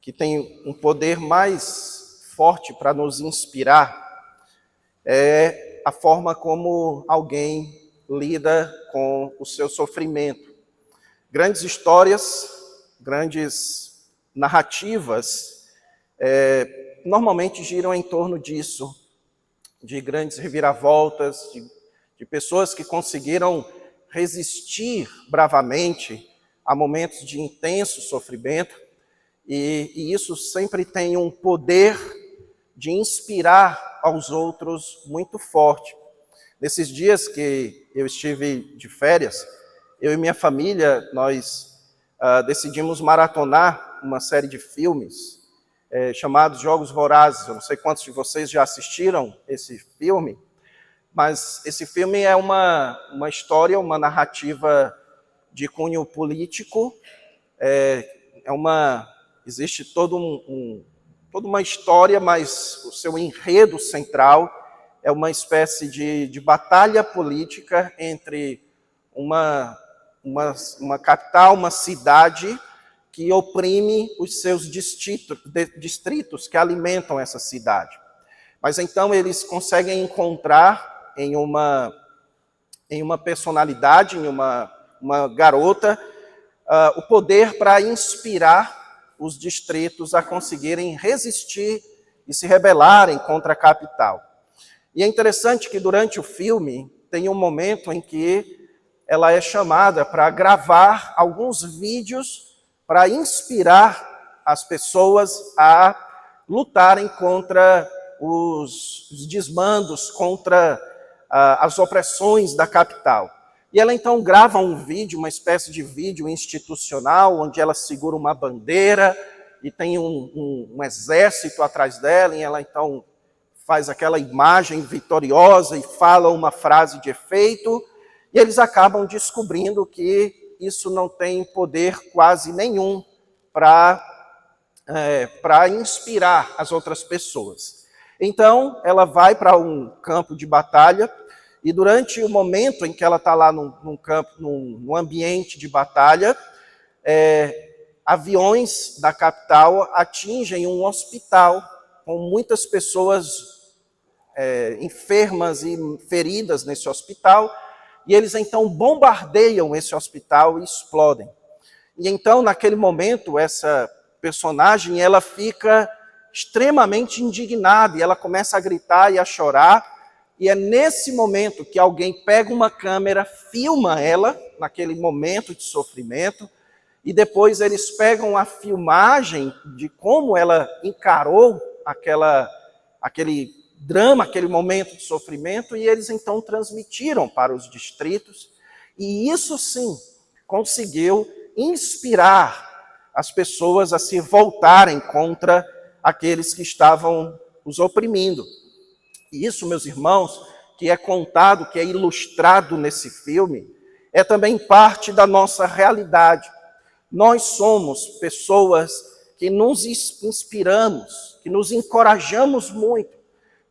que tem um poder mais forte para nos inspirar é a forma como alguém lida com o seu sofrimento. Grandes histórias, grandes narrativas, normalmente giram em torno disso, de grandes reviravoltas, de pessoas que conseguiram resistir bravamente a momentos de intenso sofrimento, e isso sempre tem um poder de inspirar aos outros muito forte. Nesses dias que eu estive de férias, eu e minha família, nós decidimos maratonar uma série de filmes chamados Jogos Vorazes. Eu não sei quantos de vocês já assistiram esse filme, mas esse filme é uma história, uma narrativa de cunho político. Existe toda uma história, mas o seu enredo central é uma espécie de batalha política entre uma capital, uma cidade que oprime os seus distritos que alimentam essa cidade. Mas então eles conseguem encontrar em uma personalidade, em uma garota, o poder para inspirar os distritos a conseguirem resistir e se rebelarem contra a capital. E é interessante que durante o filme tem um momento em que ela é chamada para gravar alguns vídeos para inspirar as pessoas a lutarem contra os desmandos, contra as opressões da capital. E ela então grava um vídeo, uma espécie de vídeo institucional, onde ela segura uma bandeira e tem um exército atrás dela, e ela então faz aquela imagem vitoriosa e fala uma frase de efeito, e eles acabam descobrindo que isso não tem poder quase nenhum para inspirar as outras pessoas. Então, ela vai para um campo de batalha, e durante o momento em que ela está lá num ambiente de batalha, aviões da capital atingem um hospital com muitas pessoas enfermas e feridas nesse hospital, e eles então bombardeiam esse hospital e explodem. E então, naquele momento, essa personagem, ela fica extremamente indignada, e ela começa a gritar e a chorar, e é nesse momento que alguém pega uma câmera, filma ela, naquele momento de sofrimento, e depois eles pegam a filmagem de como ela encarou aquele drama, aquele momento de sofrimento, e eles então transmitiram para os distritos, e isso sim conseguiu inspirar as pessoas a se voltarem contra aqueles que estavam os oprimindo. E isso, meus irmãos, que é contado, que é ilustrado nesse filme, é também parte da nossa realidade. Nós somos pessoas que nos inspiramos, que nos encorajamos muito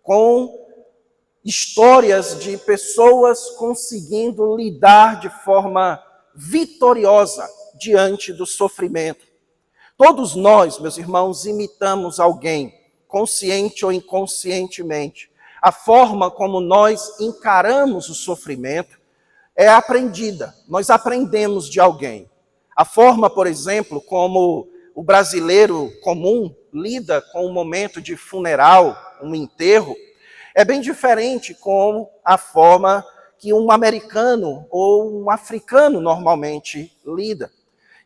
com histórias de pessoas conseguindo lidar de forma vitoriosa diante do sofrimento. Todos nós, meus irmãos, imitamos alguém, consciente ou inconscientemente. A forma como nós encaramos o sofrimento é aprendida. Nós aprendemos de alguém. A forma, por exemplo, como o brasileiro comum lida com um momento de funeral, um enterro, é bem diferente com a forma que um americano ou um africano normalmente lida.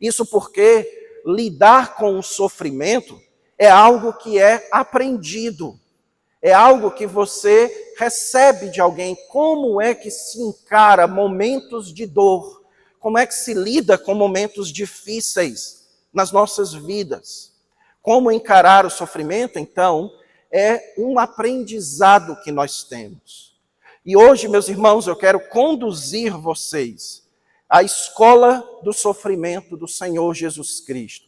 Isso porque lidar com o sofrimento é algo que é aprendido. É algo que você recebe de alguém. Como é que se encara momentos de dor? Como é que se lida com momentos difíceis nas nossas vidas? Como encarar o sofrimento, então, é um aprendizado que nós temos. E hoje, meus irmãos, eu quero conduzir vocês à escola do sofrimento do Senhor Jesus Cristo.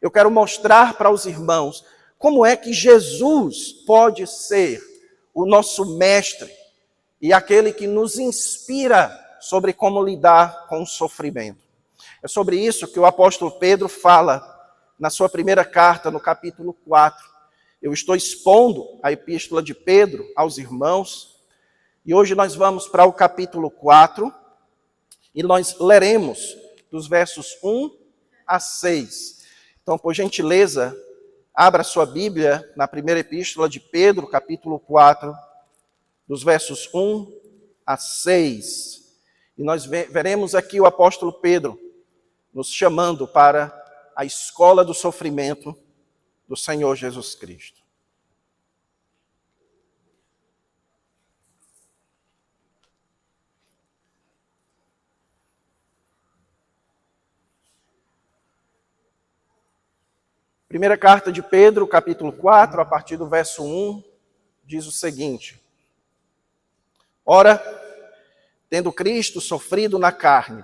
Eu quero mostrar para os irmãos como é que Jesus pode ser o nosso mestre e aquele que nos inspira sobre como lidar com o sofrimento. É sobre isso que o apóstolo Pedro fala na sua primeira carta, no capítulo 4. Eu estou expondo a epístola de Pedro aos irmãos, e hoje nós vamos para o capítulo 4, e nós leremos dos versos 1 a 6. Então, por gentileza, abra sua Bíblia na primeira epístola de Pedro, capítulo 4, dos versos 1 a 6. E nós veremos aqui o apóstolo Pedro nos chamando para a escola do sofrimento do Senhor Jesus Cristo. Primeira carta de Pedro, capítulo 4, a partir do verso 1, diz o seguinte: Ora, tendo Cristo sofrido na carne,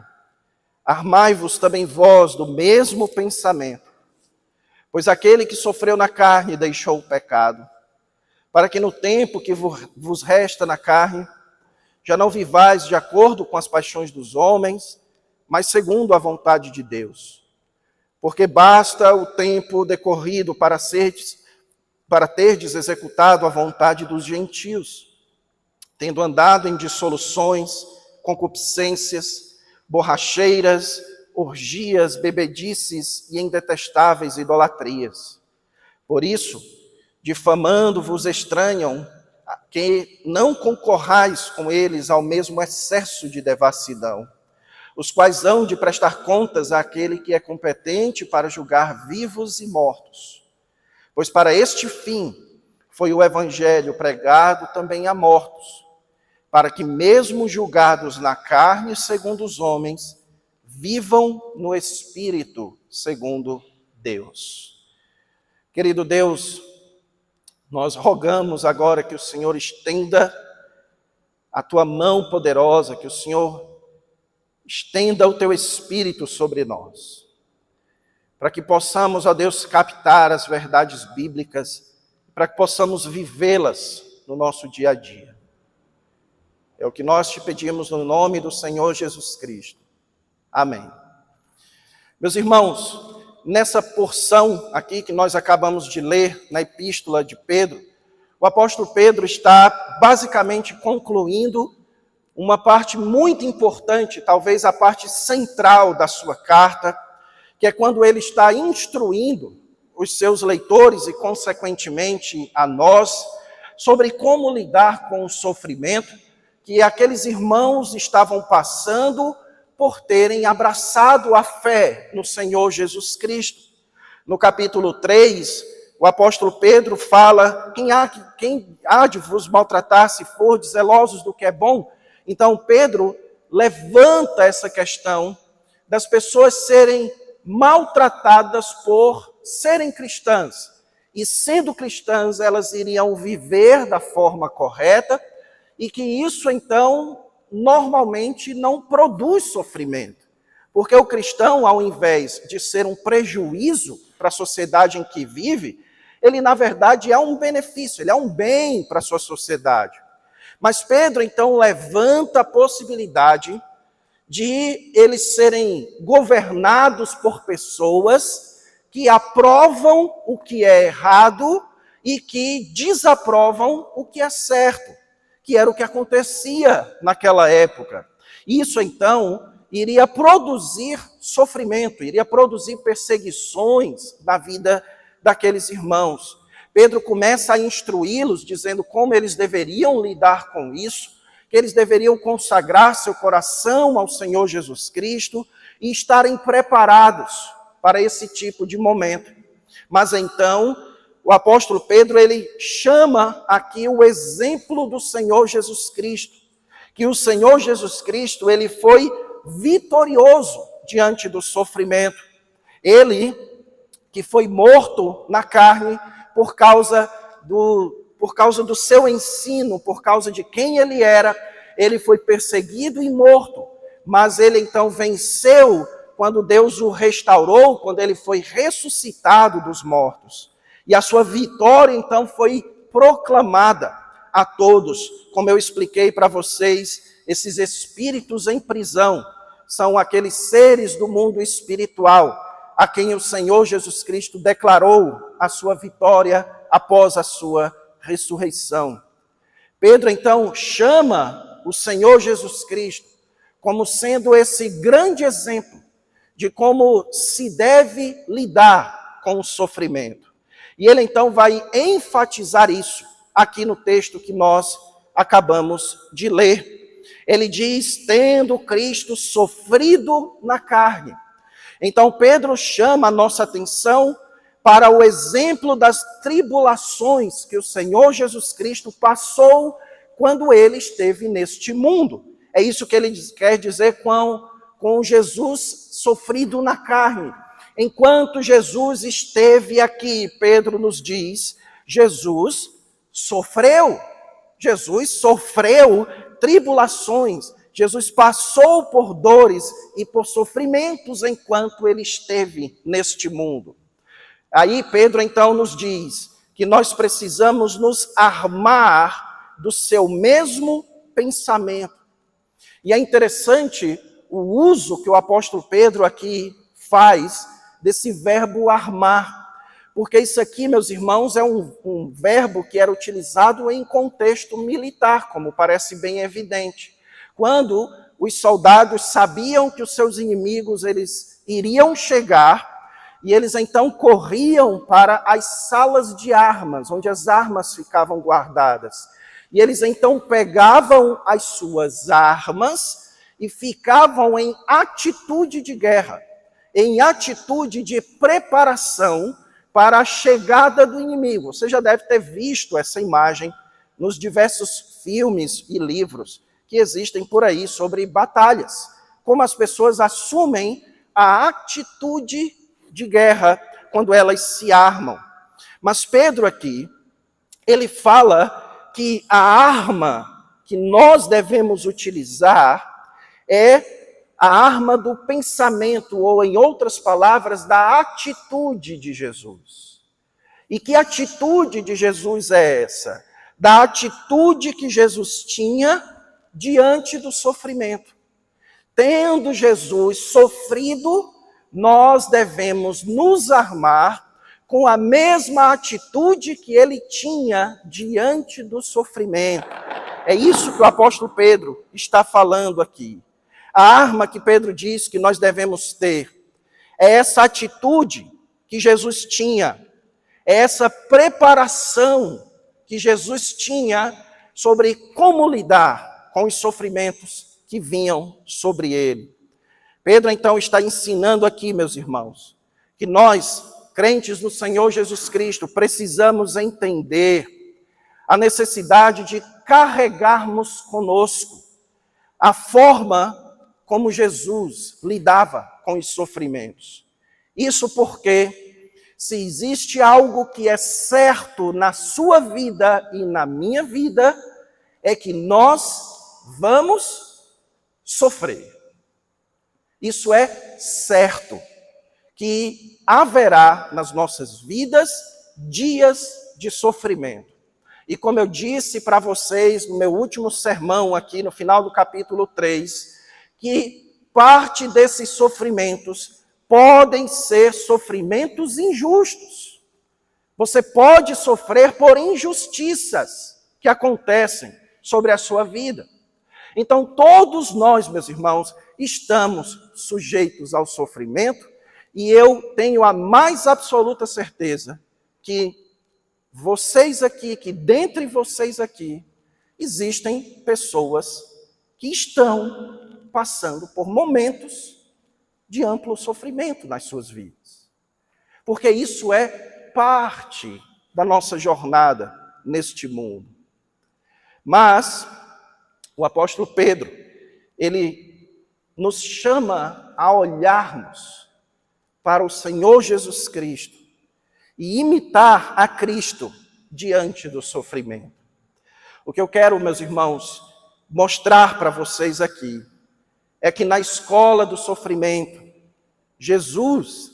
armai-vos também vós do mesmo pensamento, pois aquele que sofreu na carne deixou o pecado, para que no tempo que vos resta na carne, já não vivais de acordo com as paixões dos homens, mas segundo a vontade de Deus. Porque basta o tempo decorrido para terdes executado a vontade dos gentios, tendo andado em dissoluções, concupiscências, borracheiras, orgias, bebedices e em detestáveis idolatrias. Por isso, difamando-vos estranham, que não concorrais com eles ao mesmo excesso de devassidão, os quais hão de prestar contas àquele que é competente para julgar vivos e mortos. Pois para este fim foi o evangelho pregado também a mortos, para que mesmo julgados na carne segundo os homens, vivam no Espírito segundo Deus. Querido Deus, nós rogamos agora que o Senhor estenda a tua mão poderosa, que o Senhor estenda o teu Espírito sobre nós, para que possamos, ó Deus, captar as verdades bíblicas, para que possamos vivê-las no nosso dia a dia. É o que nós te pedimos no nome do Senhor Jesus Cristo. Amém. Meus irmãos, nessa porção aqui que nós acabamos de ler na epístola de Pedro, o apóstolo Pedro está basicamente concluindo uma parte muito importante, talvez a parte central da sua carta, que é quando ele está instruindo os seus leitores e, consequentemente, a nós, sobre como lidar com o sofrimento que aqueles irmãos estavam passando por terem abraçado a fé no Senhor Jesus Cristo. No capítulo 3, o apóstolo Pedro fala: quem há de vos maltratar se fordes zelosos do que é bom? Então, Pedro levanta essa questão das pessoas serem maltratadas por serem cristãs. E sendo cristãs, elas iriam viver da forma correta e que isso, então, normalmente não produz sofrimento. Porque o cristão, ao invés de ser um prejuízo para a sociedade em que vive, ele, na verdade, é um benefício, ele é um bem para a sua sociedade. Mas Pedro, então, levanta a possibilidade de eles serem governados por pessoas que aprovam o que é errado e que desaprovam o que é certo, que era o que acontecia naquela época. Isso, então, iria produzir sofrimento, iria produzir perseguições na vida daqueles irmãos. Pedro começa a instruí-los, dizendo como eles deveriam lidar com isso, que eles deveriam consagrar seu coração ao Senhor Jesus Cristo e estarem preparados para esse tipo de momento. Mas então, o apóstolo Pedro, ele chama aqui o exemplo do Senhor Jesus Cristo, que o Senhor Jesus Cristo, ele foi vitorioso diante do sofrimento. Ele, que foi morto na carne, por causa do seu ensino, por causa de quem ele era, ele foi perseguido e morto, mas ele então venceu quando Deus o restaurou, quando ele foi ressuscitado dos mortos. E a sua vitória então foi proclamada a todos. Como eu expliquei para vocês, esses espíritos em prisão são aqueles seres do mundo espiritual, a quem o Senhor Jesus Cristo declarou a sua vitória após a sua ressurreição. Pedro, então, chama o Senhor Jesus Cristo como sendo esse grande exemplo de como se deve lidar com o sofrimento. E ele, então, vai enfatizar isso aqui no texto que nós acabamos de ler. Ele diz, tendo Cristo sofrido na carne. Então, Pedro chama a nossa atenção para o exemplo das tribulações que o Senhor Jesus Cristo passou quando ele esteve neste mundo. É isso que ele quer dizer com Jesus sofrido na carne. Enquanto Jesus esteve aqui, Pedro nos diz, Jesus sofreu tribulações, Jesus passou por dores e por sofrimentos enquanto ele esteve neste mundo. Aí Pedro então nos diz que nós precisamos nos armar do seu mesmo pensamento. E é interessante o uso que o apóstolo Pedro aqui faz desse verbo armar. Porque isso aqui, meus irmãos, é um verbo que era utilizado em contexto militar, como parece bem evidente. Quando os soldados sabiam que os seus inimigos eles iriam chegar, e eles então corriam para as salas de armas, onde as armas ficavam guardadas. E eles então pegavam as suas armas e ficavam em atitude de guerra, em atitude de preparação para a chegada do inimigo. Você já deve ter visto essa imagem nos diversos filmes e livros que existem por aí sobre batalhas. Como as pessoas assumem a atitude de guerra quando elas se armam. Mas Pedro aqui, ele fala que a arma que nós devemos utilizar é a arma do pensamento, ou em outras palavras, da atitude de Jesus. E que atitude de Jesus é essa? Da atitude que Jesus tinha diante do sofrimento. Tendo Jesus sofrido, nós devemos nos armar com a mesma atitude que ele tinha diante do sofrimento. É isso que o apóstolo Pedro está falando aqui. A arma que Pedro diz que nós devemos ter é essa atitude que Jesus tinha, é essa preparação que Jesus tinha sobre como lidar com os sofrimentos que vinham sobre ele. Pedro, então, está ensinando aqui, meus irmãos, que nós, crentes no Senhor Jesus Cristo, precisamos entender a necessidade de carregarmos conosco a forma como Jesus lidava com os sofrimentos. Isso porque, se existe algo que é certo na sua vida e na minha vida, é que nós vamos sofrer. Isso é certo, que haverá nas nossas vidas dias de sofrimento. E como eu disse para vocês no meu último sermão aqui no final do capítulo 3, que parte desses sofrimentos podem ser sofrimentos injustos. Você pode sofrer por injustiças que acontecem sobre a sua vida. Então, todos nós, meus irmãos, estamos sujeitos ao sofrimento, e eu tenho a mais absoluta certeza que vocês aqui, que dentre vocês aqui, existem pessoas que estão passando por momentos de amplo sofrimento nas suas vidas. Porque isso é parte da nossa jornada neste mundo. Mas o apóstolo Pedro, ele nos chama a olharmos para o Senhor Jesus Cristo e imitar a Cristo diante do sofrimento. O que eu quero, meus irmãos, mostrar para vocês aqui é que na escola do sofrimento, Jesus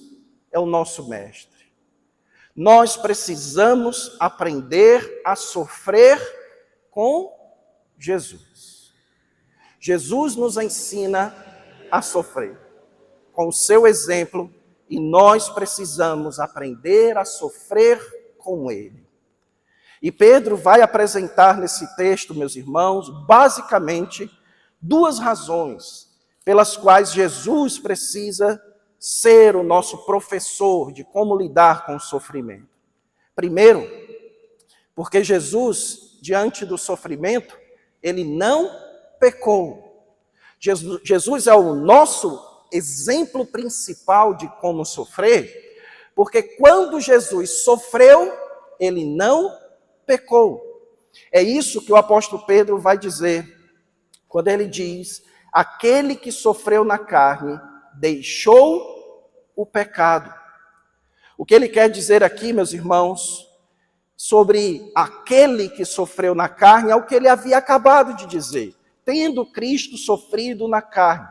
é o nosso mestre. Nós precisamos aprender a sofrer com Jesus. Jesus nos ensina a sofrer com o seu exemplo e nós precisamos aprender a sofrer com ele. E Pedro vai apresentar nesse texto, meus irmãos, basicamente duas razões pelas quais Jesus precisa ser o nosso professor de como lidar com o sofrimento. Primeiro, porque Jesus, diante do sofrimento, ele não pecou. Jesus é o nosso exemplo principal de como sofrer, porque quando Jesus sofreu, ele não pecou. É isso que o apóstolo Pedro vai dizer, quando ele diz: aquele que sofreu na carne deixou o pecado. O que ele quer dizer aqui, meus irmãos, sobre aquele que sofreu na carne, é o que ele havia acabado de dizer, tendo Cristo sofrido na carne.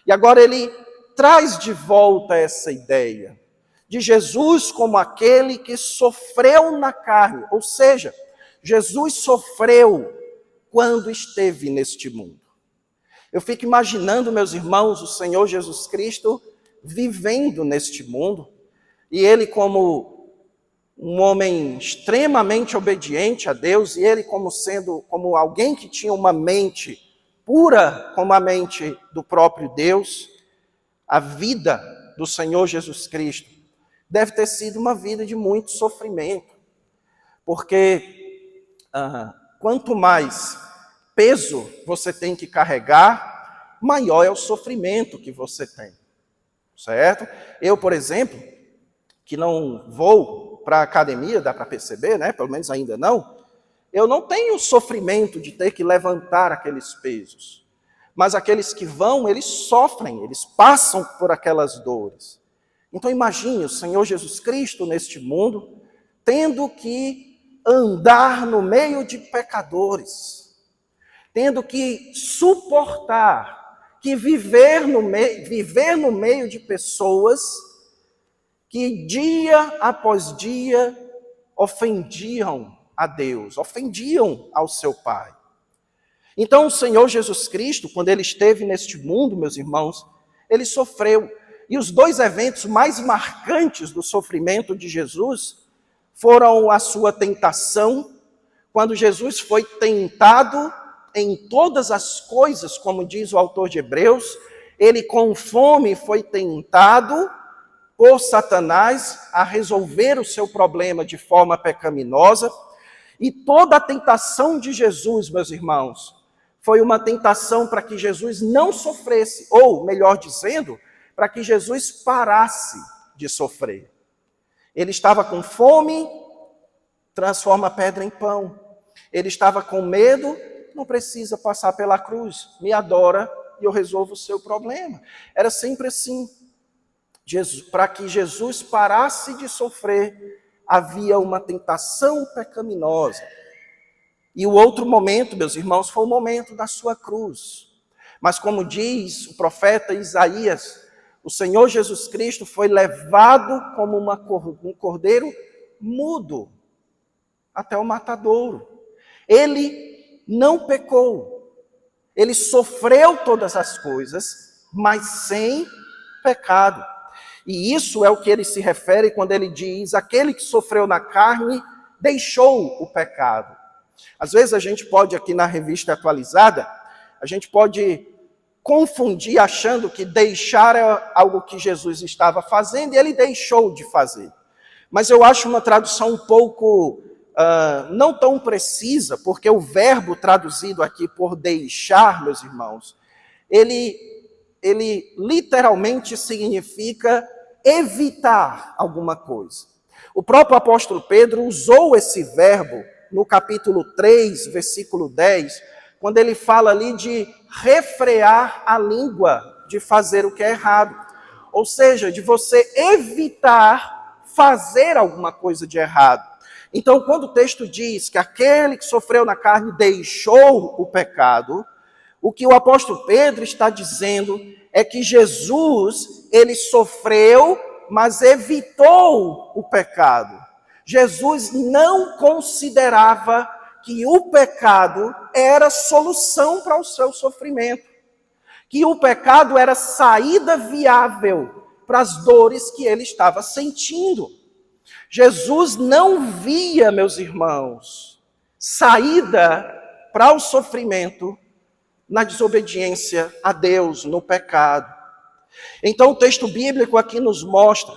E agora ele traz de volta essa ideia de Jesus como aquele que sofreu na carne, ou seja, Jesus sofreu quando esteve neste mundo. Eu fico imaginando, meus irmãos, o Senhor Jesus Cristo vivendo neste mundo, e ele como um homem extremamente obediente a Deus, e ele como alguém que tinha uma mente pura como a mente do próprio Deus. A vida do Senhor Jesus Cristo deve ter sido uma vida de muito sofrimento, porque quanto mais peso você tem que carregar, maior é o sofrimento que você tem, certo? Eu, por exemplo, que não vou para a academia, dá para perceber, né? Pelo menos ainda não, eu não tenho o sofrimento de ter que levantar aqueles pesos. Mas aqueles que vão, eles sofrem, eles passam por aquelas dores. Então imagine o Senhor Jesus Cristo neste mundo, tendo que andar no meio de pecadores, tendo que suportar, que viver no meio de pessoas que dia após dia ofendiam a Deus, ofendiam ao seu Pai. Então o Senhor Jesus Cristo, quando ele esteve neste mundo, meus irmãos, ele sofreu. E os dois eventos mais marcantes do sofrimento de Jesus foram a sua tentação, quando Jesus foi tentado em todas as coisas, como diz o autor de Hebreus, ele com fome foi tentado por Satanás a resolver o seu problema de forma pecaminosa. E toda a tentação de Jesus, meus irmãos, foi uma tentação para que Jesus não sofresse, ou, melhor dizendo, para que Jesus parasse de sofrer. Ele estava com fome, transforma a pedra em pão. Ele estava com medo, não precisa passar pela cruz, me adora e eu resolvo o seu problema. Era sempre assim. Para que Jesus parasse de sofrer, havia uma tentação pecaminosa. E o outro momento, meus irmãos, foi o momento da sua cruz. Mas como diz o profeta Isaías, o Senhor Jesus Cristo foi levado como um cordeiro mudo até o matadouro. Ele não pecou. Ele sofreu todas as coisas, mas sem pecado. E isso é o que ele se refere quando ele diz: aquele que sofreu na carne deixou o pecado. Às vezes a gente pode, aqui na revista atualizada, a gente pode confundir achando que deixar é algo que Jesus estava fazendo e ele deixou de fazer. Mas eu acho uma tradução um pouco não tão precisa, porque o verbo traduzido aqui por deixar, meus irmãos, ele literalmente significa evitar alguma coisa. O próprio apóstolo Pedro usou esse verbo no capítulo 3, versículo 10, quando ele fala ali de refrear a língua de fazer o que é errado. Ou seja, de você evitar fazer alguma coisa de errado. Então, quando o texto diz que aquele que sofreu na carne deixou o pecado, o que o apóstolo Pedro está dizendo é que Jesus, ele sofreu, mas evitou o pecado. Jesus não considerava que o pecado era solução para o seu sofrimento, que o pecado era saída viável para as dores que ele estava sentindo. Jesus não via, meus irmãos, saída para o sofrimento na desobediência a Deus, no pecado. Então o texto bíblico aqui nos mostra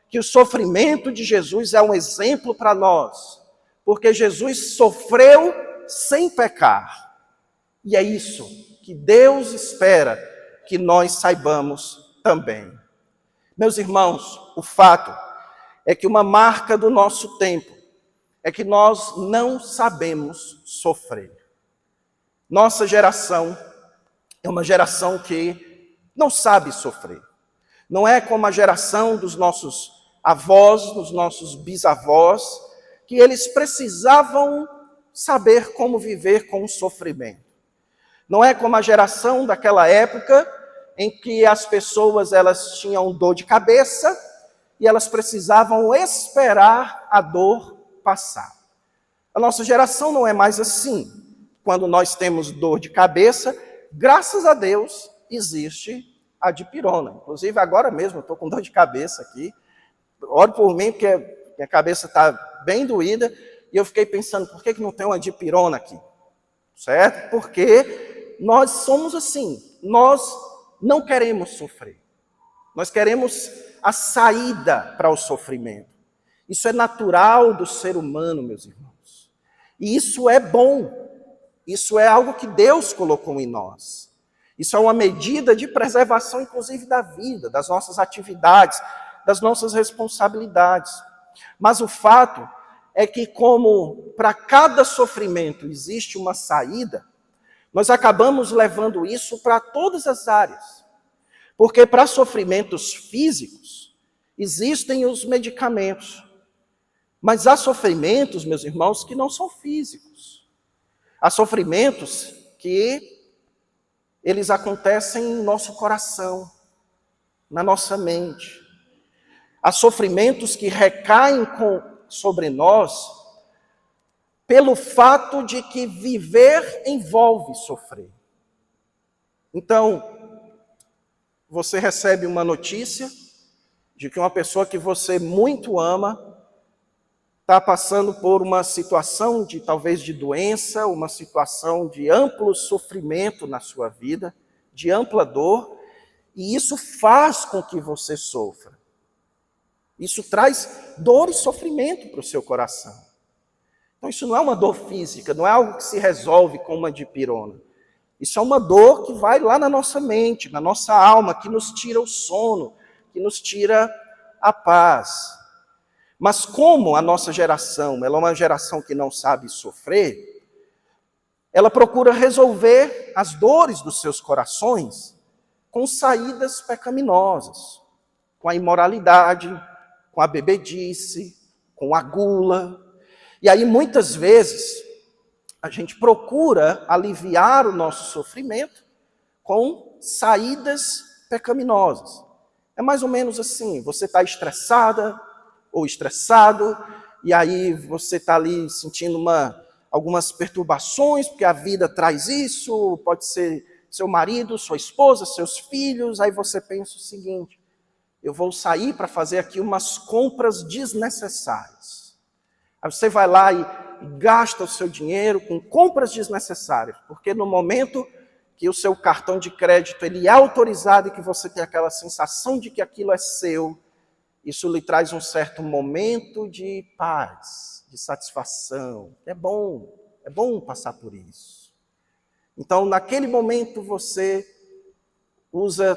que o sofrimento de Jesus é um exemplo para nós, porque Jesus sofreu sem pecar. E é isso que Deus espera que nós saibamos também. Meus irmãos, o fato é que uma marca do nosso tempo é que nós não sabemos sofrer. Nossa geração é uma geração que não sabe sofrer. Não é como a geração dos nossos avós, dos nossos bisavós, que eles precisavam saber como viver com o sofrimento. Não é como a geração daquela época em que as pessoas elas tinham dor de cabeça e elas precisavam esperar a dor passar. A nossa geração não é mais assim. Quando nós temos dor de cabeça, graças a Deus, existe a dipirona. Inclusive, agora mesmo, eu estou com dor de cabeça aqui. Ore por mim, porque minha cabeça está bem doída. E eu fiquei pensando, por que não tem uma dipirona aqui? Certo? Porque nós somos assim. Nós não queremos sofrer. Nós queremos a saída para o sofrimento. Isso é natural do ser humano, meus irmãos. E isso é bom. Isso é algo que Deus colocou em nós. Isso é uma medida de preservação, inclusive, da vida, das nossas atividades, das nossas responsabilidades. Mas o fato é que, como para cada sofrimento existe uma saída, nós acabamos levando isso para todas as áreas. Porque para sofrimentos físicos, existem os medicamentos. Mas há sofrimentos, meus irmãos, que não são físicos. Há sofrimentos que eles acontecem em nosso coração, na nossa mente. Há sofrimentos que recaem sobre nós pelo fato de que viver envolve sofrer. Então, você recebe uma notícia de que uma pessoa que você muito ama está passando por uma situação de talvez de doença, uma situação de amplo sofrimento na sua vida, de ampla dor, e isso faz com que você sofra. Isso traz dor e sofrimento para o seu coração. Então isso não é uma dor física, não é algo que se resolve com uma dipirona. Isso é uma dor que vai lá na nossa mente, na nossa alma, que nos tira o sono, que nos tira a paz. Mas como a nossa geração, ela é uma geração que não sabe sofrer, ela procura resolver as dores dos seus corações com saídas pecaminosas, com a imoralidade, com a bebedice, com a gula. E aí muitas vezes a gente procura aliviar o nosso sofrimento com saídas pecaminosas. É mais ou menos assim, você está estressada, ou estressado, e aí você está ali sentindo algumas perturbações, porque a vida traz isso, pode ser seu marido, sua esposa, seus filhos, aí você pensa o seguinte, eu vou sair para fazer aqui umas compras desnecessárias. Aí você vai lá e gasta o seu dinheiro com compras desnecessárias, porque no momento que o seu cartão de crédito ele é autorizado e que você tem aquela sensação de que aquilo é seu, isso lhe traz um certo momento de paz, de satisfação. É bom passar por isso. Então, naquele momento, você usa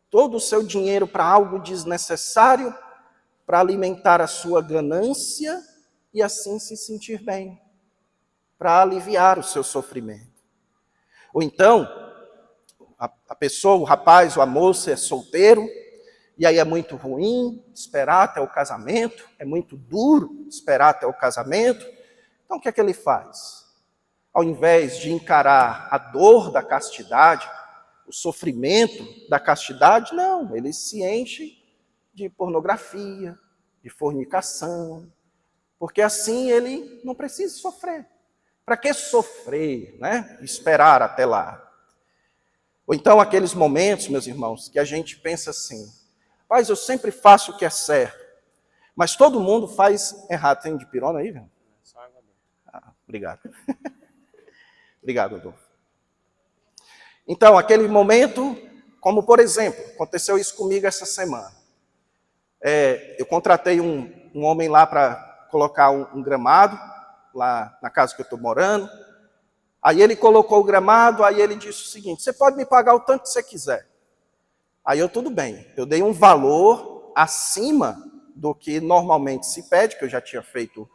todo o seu dinheiro para algo desnecessário, para alimentar a sua ganância e assim se sentir bem, para aliviar o seu sofrimento. Ou então, a pessoa, o rapaz ou a moça é solteiro, e aí é muito ruim esperar até o casamento, é muito duro esperar até o casamento. Então o que é que ele faz? Ao invés de encarar a dor da castidade, o sofrimento da castidade, não, ele se enche de pornografia, de fornicação, porque assim ele não precisa sofrer. Para que sofrer, né? Esperar até lá. Ou então aqueles momentos, meus irmãos, que a gente pensa assim, Rapaz, eu sempre faço o que é certo. Mas todo mundo faz errado. Tem de pirona aí, velho? Obrigado. Obrigado, Adolfo. Então, aquele momento, como por exemplo, aconteceu isso comigo essa semana. Eu contratei um homem lá para colocar um gramado, lá na casa que eu estou morando. Aí ele colocou o gramado, aí ele disse o seguinte: você pode me pagar o tanto que você quiser. Aí eu, tudo bem, eu dei um valor acima do que normalmente se pede, que eu já tinha feito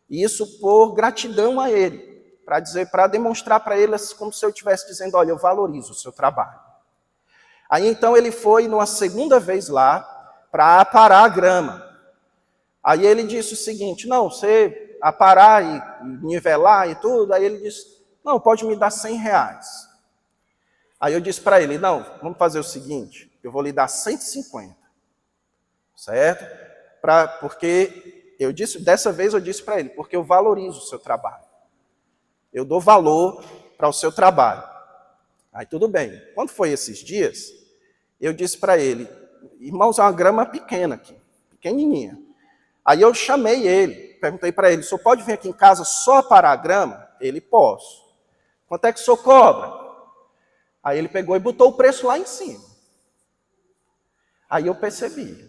isso por gratidão a ele, para demonstrar para ele como se eu estivesse dizendo: olha, eu valorizo o seu trabalho. Aí então ele foi numa segunda vez lá para aparar a grama. Aí ele disse o seguinte: não, você aparar e nivelar e tudo. Aí ele disse: não, pode me dar R$100. Aí eu disse para ele: não, vamos fazer o seguinte, eu vou lhe dar 150, certo? Porque eu disse, dessa vez eu disse para ele, porque eu valorizo o seu trabalho. Eu dou valor para o seu trabalho. Aí tudo bem. Quando foi esses dias, eu disse para ele: irmãos, é uma grama pequena aqui, pequenininha. Aí eu chamei ele, perguntei para ele: o senhor pode vir aqui em casa só parar a grama? Ele: posso. Quanto é que o senhor cobra? Aí ele pegou e botou o preço lá em cima. Aí eu percebi.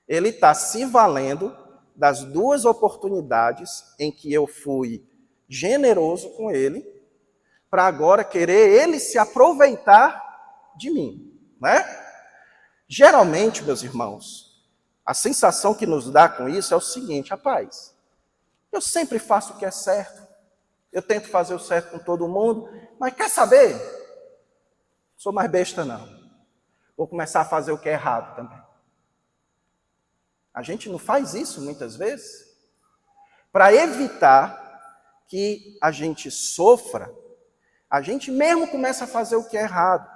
Ele está se valendo das duas oportunidades em que eu fui generoso com ele, para agora querer ele se aproveitar de mim, né? Geralmente, meus irmãos, a sensação que nos dá com isso é o seguinte: rapaz, eu sempre faço o que é certo, eu tento fazer o certo com todo mundo, mas quer saber? Sou mais besta não. Vou começar a fazer o que é errado também. A gente não faz isso muitas vezes? Para evitar que a gente sofra, a gente mesmo começa a fazer o que é errado.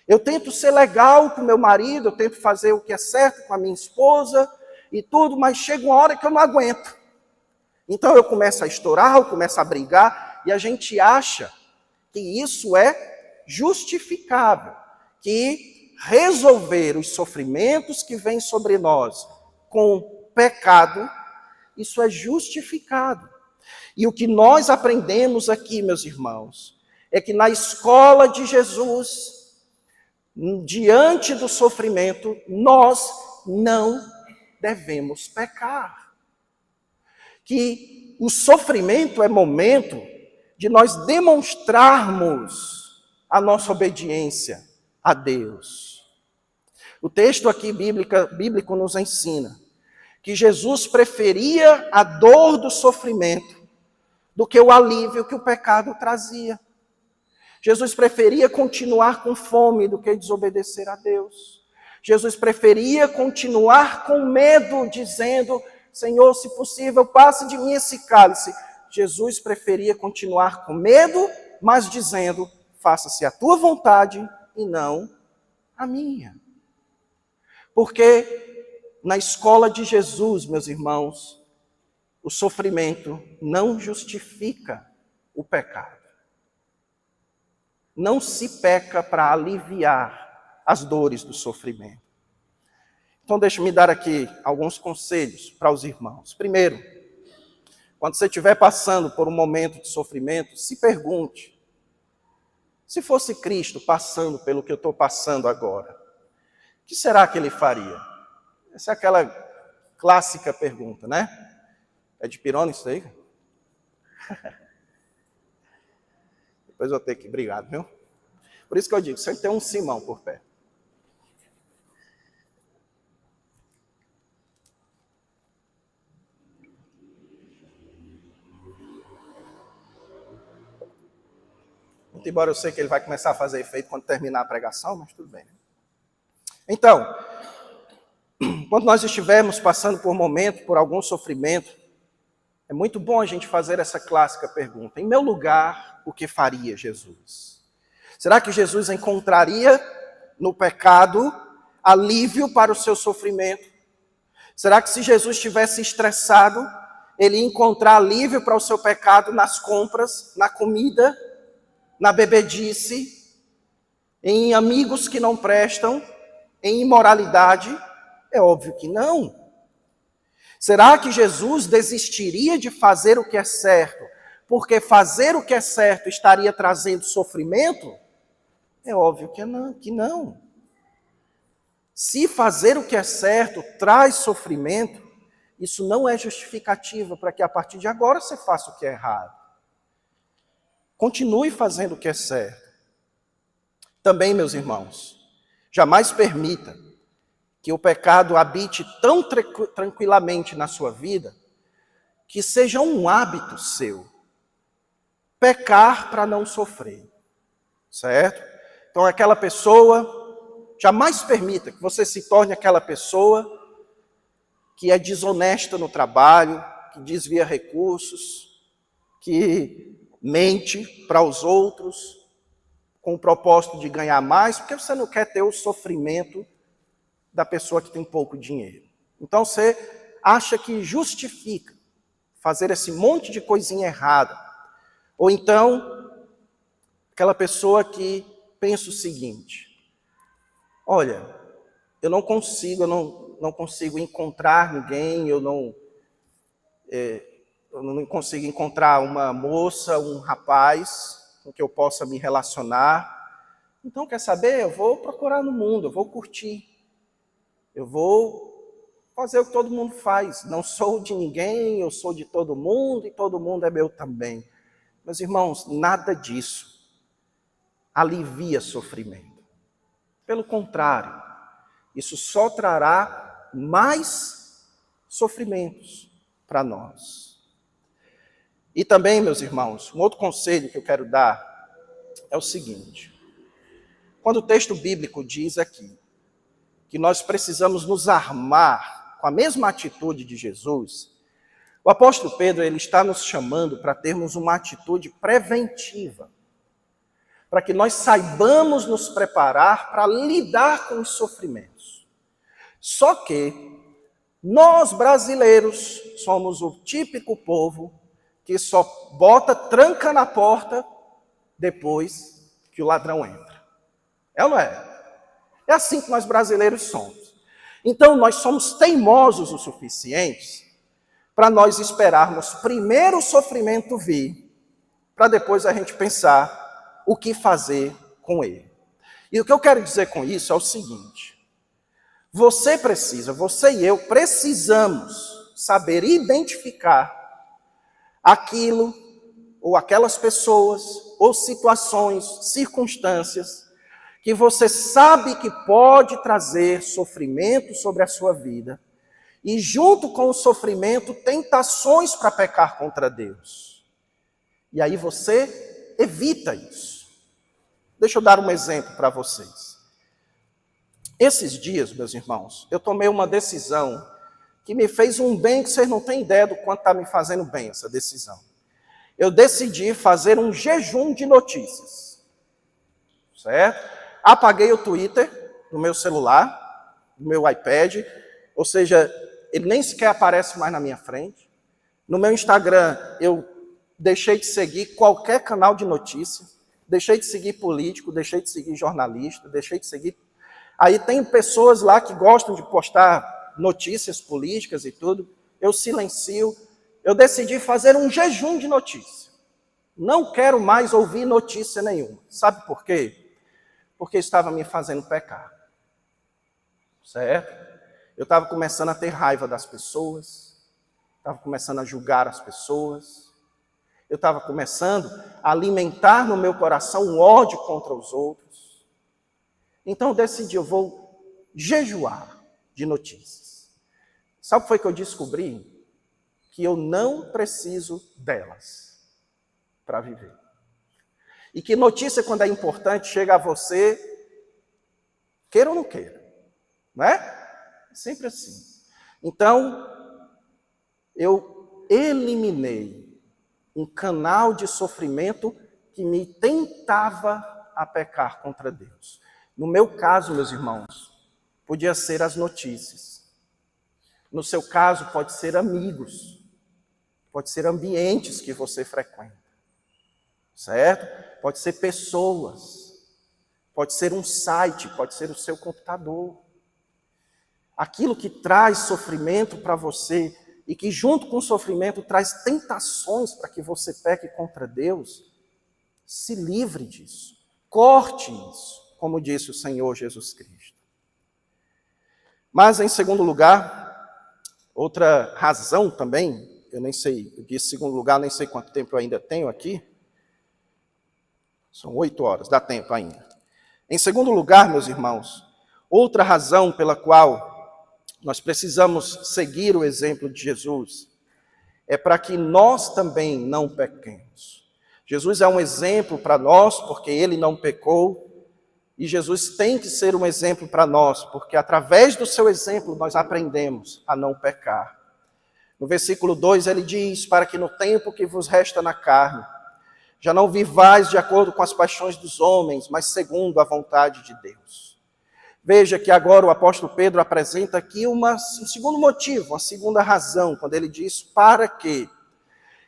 Eu tento ser legal com meu marido, eu tento fazer o que é certo com a minha esposa e tudo, mas chega uma hora que eu não aguento. Então eu começo a estourar, eu começo a brigar, e a gente acha que isso é justificável, que resolver os sofrimentos que vêm sobre nós com pecado, isso é justificado. E o que nós aprendemos aqui, meus irmãos, é que na escola de Jesus, diante do sofrimento, nós não devemos pecar. Que o sofrimento é momento de nós demonstrarmos a nossa obediência a Deus. O texto aqui bíblico nos ensina que Jesus preferia a dor do sofrimento do que o alívio que o pecado trazia. Jesus preferia continuar com fome do que desobedecer a Deus. Jesus preferia continuar com medo, dizendo: Senhor, se possível, passe de mim esse cálice. Jesus preferia continuar com medo, mas dizendo: faça-se a tua vontade e não a minha. Porque na escola de Jesus, meus irmãos, o sofrimento não justifica o pecado. Não se peca para aliviar as dores do sofrimento. Então, deixe-me dar aqui alguns conselhos para os irmãos. Primeiro, quando você estiver passando por um momento de sofrimento, se pergunte: se fosse Cristo passando pelo que eu estou passando agora, o que será que ele faria? Essa é aquela clássica pergunta, né? É de pirona isso aí? Depois eu vou ter que... Obrigado, viu? Por isso que eu digo, sempre tem um Simão por perto. Muito embora eu sei que ele vai começar a fazer efeito quando terminar a pregação, mas tudo bem. Então, quando nós estivermos passando por um momento, por algum sofrimento, é muito bom a gente fazer essa clássica pergunta: em meu lugar, o que faria Jesus? Será que Jesus encontraria no pecado alívio para o seu sofrimento? Será que se Jesus estivesse estressado, ele ia encontrar alívio para o seu pecado nas compras, na comida, na bebedice, em amigos que não prestam? em imoralidade? É óbvio que não. Será que Jesus desistiria de fazer o que é certo, porque fazer o que é certo estaria trazendo sofrimento? É óbvio que não. Se fazer o que é certo traz sofrimento, isso não é justificativa para que a partir de agora você faça o que é errado. Continue fazendo o que é certo. Também, meus irmãos, jamais permita que o pecado habite tão tranquilamente na sua vida que seja um hábito seu pecar para não sofrer, certo? Então, aquela pessoa, jamais permita que você se torne aquela pessoa que é desonesta no trabalho, que desvia recursos, que mente para os outros com o propósito de ganhar mais, porque você não quer ter o sofrimento da pessoa que tem pouco dinheiro. Então você acha que justifica fazer esse monte de coisinha errada. Ou então, aquela pessoa que pensa o seguinte: olha, eu não consigo encontrar ninguém, eu não consigo encontrar uma moça, um rapaz com que eu possa me relacionar. Então, quer saber? Eu vou procurar no mundo, eu vou curtir. Eu vou fazer o que todo mundo faz. Não sou de ninguém, eu sou de todo mundo e todo mundo é meu também. Meus irmãos, nada disso alivia sofrimento. Pelo contrário, isso só trará mais sofrimentos para nós. E também, meus irmãos, um outro conselho que eu quero dar é o seguinte: quando o texto bíblico diz aqui que nós precisamos nos armar com a mesma atitude de Jesus, o apóstolo Pedro ele está nos chamando para termos uma atitude preventiva, para que nós saibamos nos preparar para lidar com os sofrimentos. Só que nós brasileiros somos o típico povo que só bota tranca na porta depois que o ladrão entra. É ou não é? É assim que nós brasileiros somos. Então, nós somos teimosos o suficiente para nós esperarmos primeiro o sofrimento vir, para depois a gente pensar o que fazer com ele. E o que eu quero dizer com isso é o seguinte: você e eu precisamos saber identificar aquilo, ou aquelas pessoas, ou situações, circunstâncias, que você sabe que pode trazer sofrimento sobre a sua vida, e junto com o sofrimento, tentações para pecar contra Deus. E aí você evita isso. Deixa eu dar um exemplo para vocês. Esses dias, meus irmãos, eu tomei uma decisão que me fez um bem que vocês não têm ideia do quanto está me fazendo bem essa decisão. Eu decidi fazer um jejum de notícias, certo? Apaguei o Twitter no meu celular, no meu iPad, ou seja, ele nem sequer aparece mais na minha frente. No meu Instagram, eu deixei de seguir qualquer canal de notícia, deixei de seguir político, deixei de seguir jornalista, deixei de seguir... Aí tem pessoas lá que gostam de postar notícias políticas e tudo, eu silencio. Eu decidi fazer um jejum de notícia. Não quero mais ouvir notícia nenhuma. Sabe por quê? Porque estava me fazendo pecar. Certo? Eu estava começando a ter raiva das pessoas, estava começando a julgar as pessoas, eu estava começando a alimentar no meu coração um ódio contra os outros. Então eu decidi, eu vou jejuar de notícias. Sabe o que foi que eu descobri? Que eu não preciso delas para viver. E que notícia, quando é importante, chega a você, queira ou não queira. Não é? É sempre assim. Então, eu eliminei um canal de sofrimento que me tentava a pecar contra Deus. No meu caso, meus irmãos, podia ser as notícias. No seu caso, pode ser amigos. Pode ser ambientes que você frequenta. Certo? Pode ser pessoas. Pode ser um site, pode ser o seu computador. aquilo que traz sofrimento para você e que junto com o sofrimento traz tentações para que você peque contra Deus, se livre disso. Corte isso, como disse o Senhor Jesus Cristo. Mas, em segundo lugar, outra razão também, eu nem sei, eu disse segundo lugar, nem sei quanto tempo eu ainda tenho aqui. São 8 horas, dá tempo ainda. Em segundo lugar, meus irmãos, outra razão pela qual nós precisamos seguir o exemplo de Jesus é para que nós também não pequemos. Jesus é um exemplo para nós, porque ele não pecou, e Jesus tem que ser um exemplo para nós, porque através do seu exemplo nós aprendemos a não pecar. No versículo 2 ele diz, para que no tempo que vos resta na carne, já não vivais de acordo com as paixões dos homens, mas segundo a vontade de Deus. Veja que agora o apóstolo Pedro apresenta aqui um segundo motivo, uma segunda razão, quando ele diz para quê.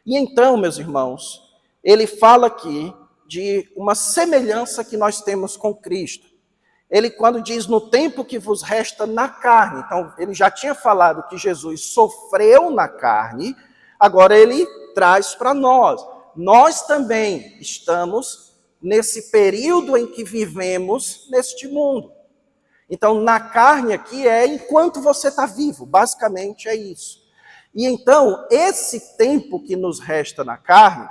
E então, meus irmãos, ele fala aqui de uma semelhança que nós temos com Cristo. Ele, quando diz no tempo que vos resta na carne, então ele já tinha falado que Jesus sofreu na carne, agora ele traz para nós. Nós também estamos nesse período em que vivemos neste mundo. Então, na carne aqui é enquanto você está vivo, basicamente é isso. E então, esse tempo que nos resta na carne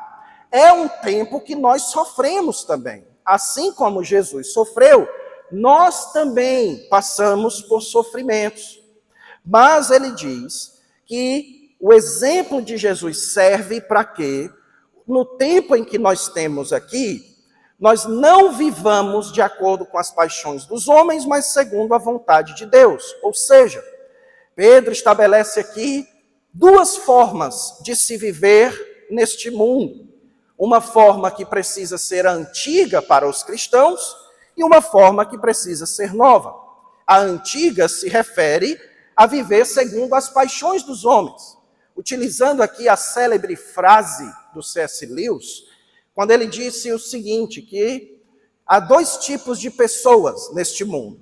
é um tempo que nós sofremos também. Assim como Jesus sofreu, nós também passamos por sofrimentos. Mas ele diz que o exemplo de Jesus serve para que, no tempo em que nós temos aqui, nós não vivamos de acordo com as paixões dos homens, mas segundo a vontade de Deus. Ou seja, Pedro estabelece aqui duas formas de se viver neste mundo. Uma forma que precisa ser antiga para os cristãos e uma forma que precisa ser nova. A antiga se refere a viver segundo as paixões dos homens. Utilizando aqui a célebre frase do C.S. Lewis, quando ele disse o seguinte, que há dois tipos de pessoas neste mundo.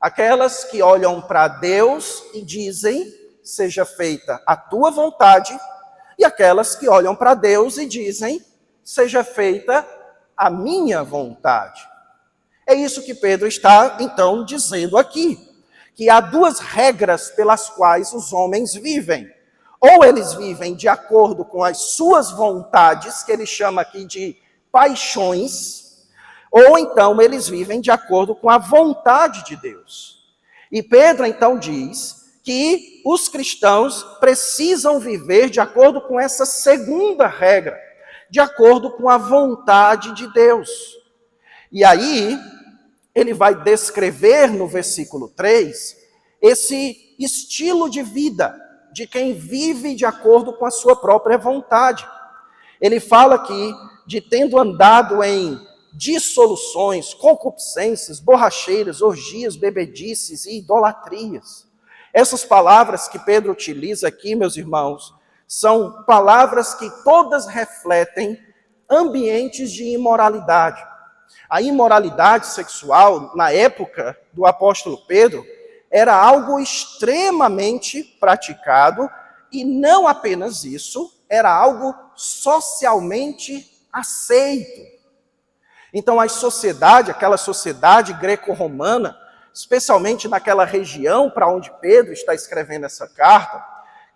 Aquelas que olham para Deus e dizem, seja feita a tua vontade, e aquelas que olham para Deus e dizem, seja feita a minha vontade. É isso que Pedro está, então, dizendo aqui, que há duas regras pelas quais os homens vivem. Ou eles vivem de acordo com as suas vontades, que ele chama aqui de paixões, ou então eles vivem de acordo com a vontade de Deus. E Pedro então diz que os cristãos precisam viver de acordo com essa segunda regra, de acordo com a vontade de Deus. E aí, ele vai descrever no versículo 3 esse estilo de vida de quem vive de acordo com a sua própria vontade. Ele fala aqui de tendo andado em dissoluções, concupiscências, borracheiras, orgias, bebedices e idolatrias. Essas palavras que Pedro utiliza aqui, meus irmãos, são palavras que todas refletem ambientes de imoralidade. A imoralidade sexual, na época do apóstolo Pedro, era algo extremamente praticado, e não apenas isso, era algo socialmente aceito. Então a sociedade, aquela sociedade greco-romana, especialmente naquela região para onde Pedro está escrevendo essa carta,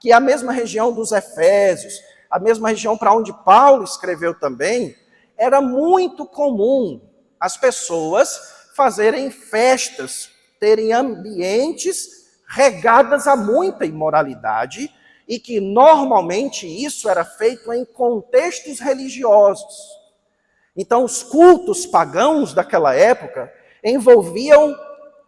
que é a mesma região dos Efésios, a mesma região para onde Paulo escreveu também, era muito comum as pessoas fazerem festas, terem ambientes regadas a muita imoralidade, e que normalmente isso era feito em contextos religiosos. Então os cultos pagãos daquela época envolviam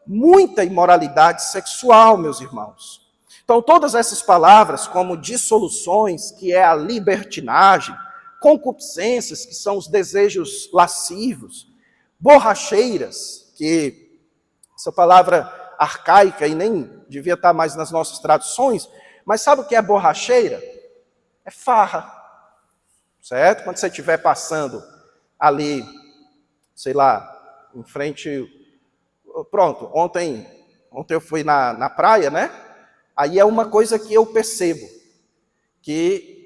muita imoralidade sexual, meus irmãos. Então todas essas palavras, como dissoluções, que é a libertinagem, concupiscências, que são os desejos lascivos, borracheiras, que essa palavra arcaica e nem devia estar mais nas nossas traduções, mas sabe o que é borracheira? É farra, certo? Quando você estiver passando ali, sei lá, em frente... Pronto, ontem ontem eu fui na praia, né? Aí é uma coisa que eu percebo, que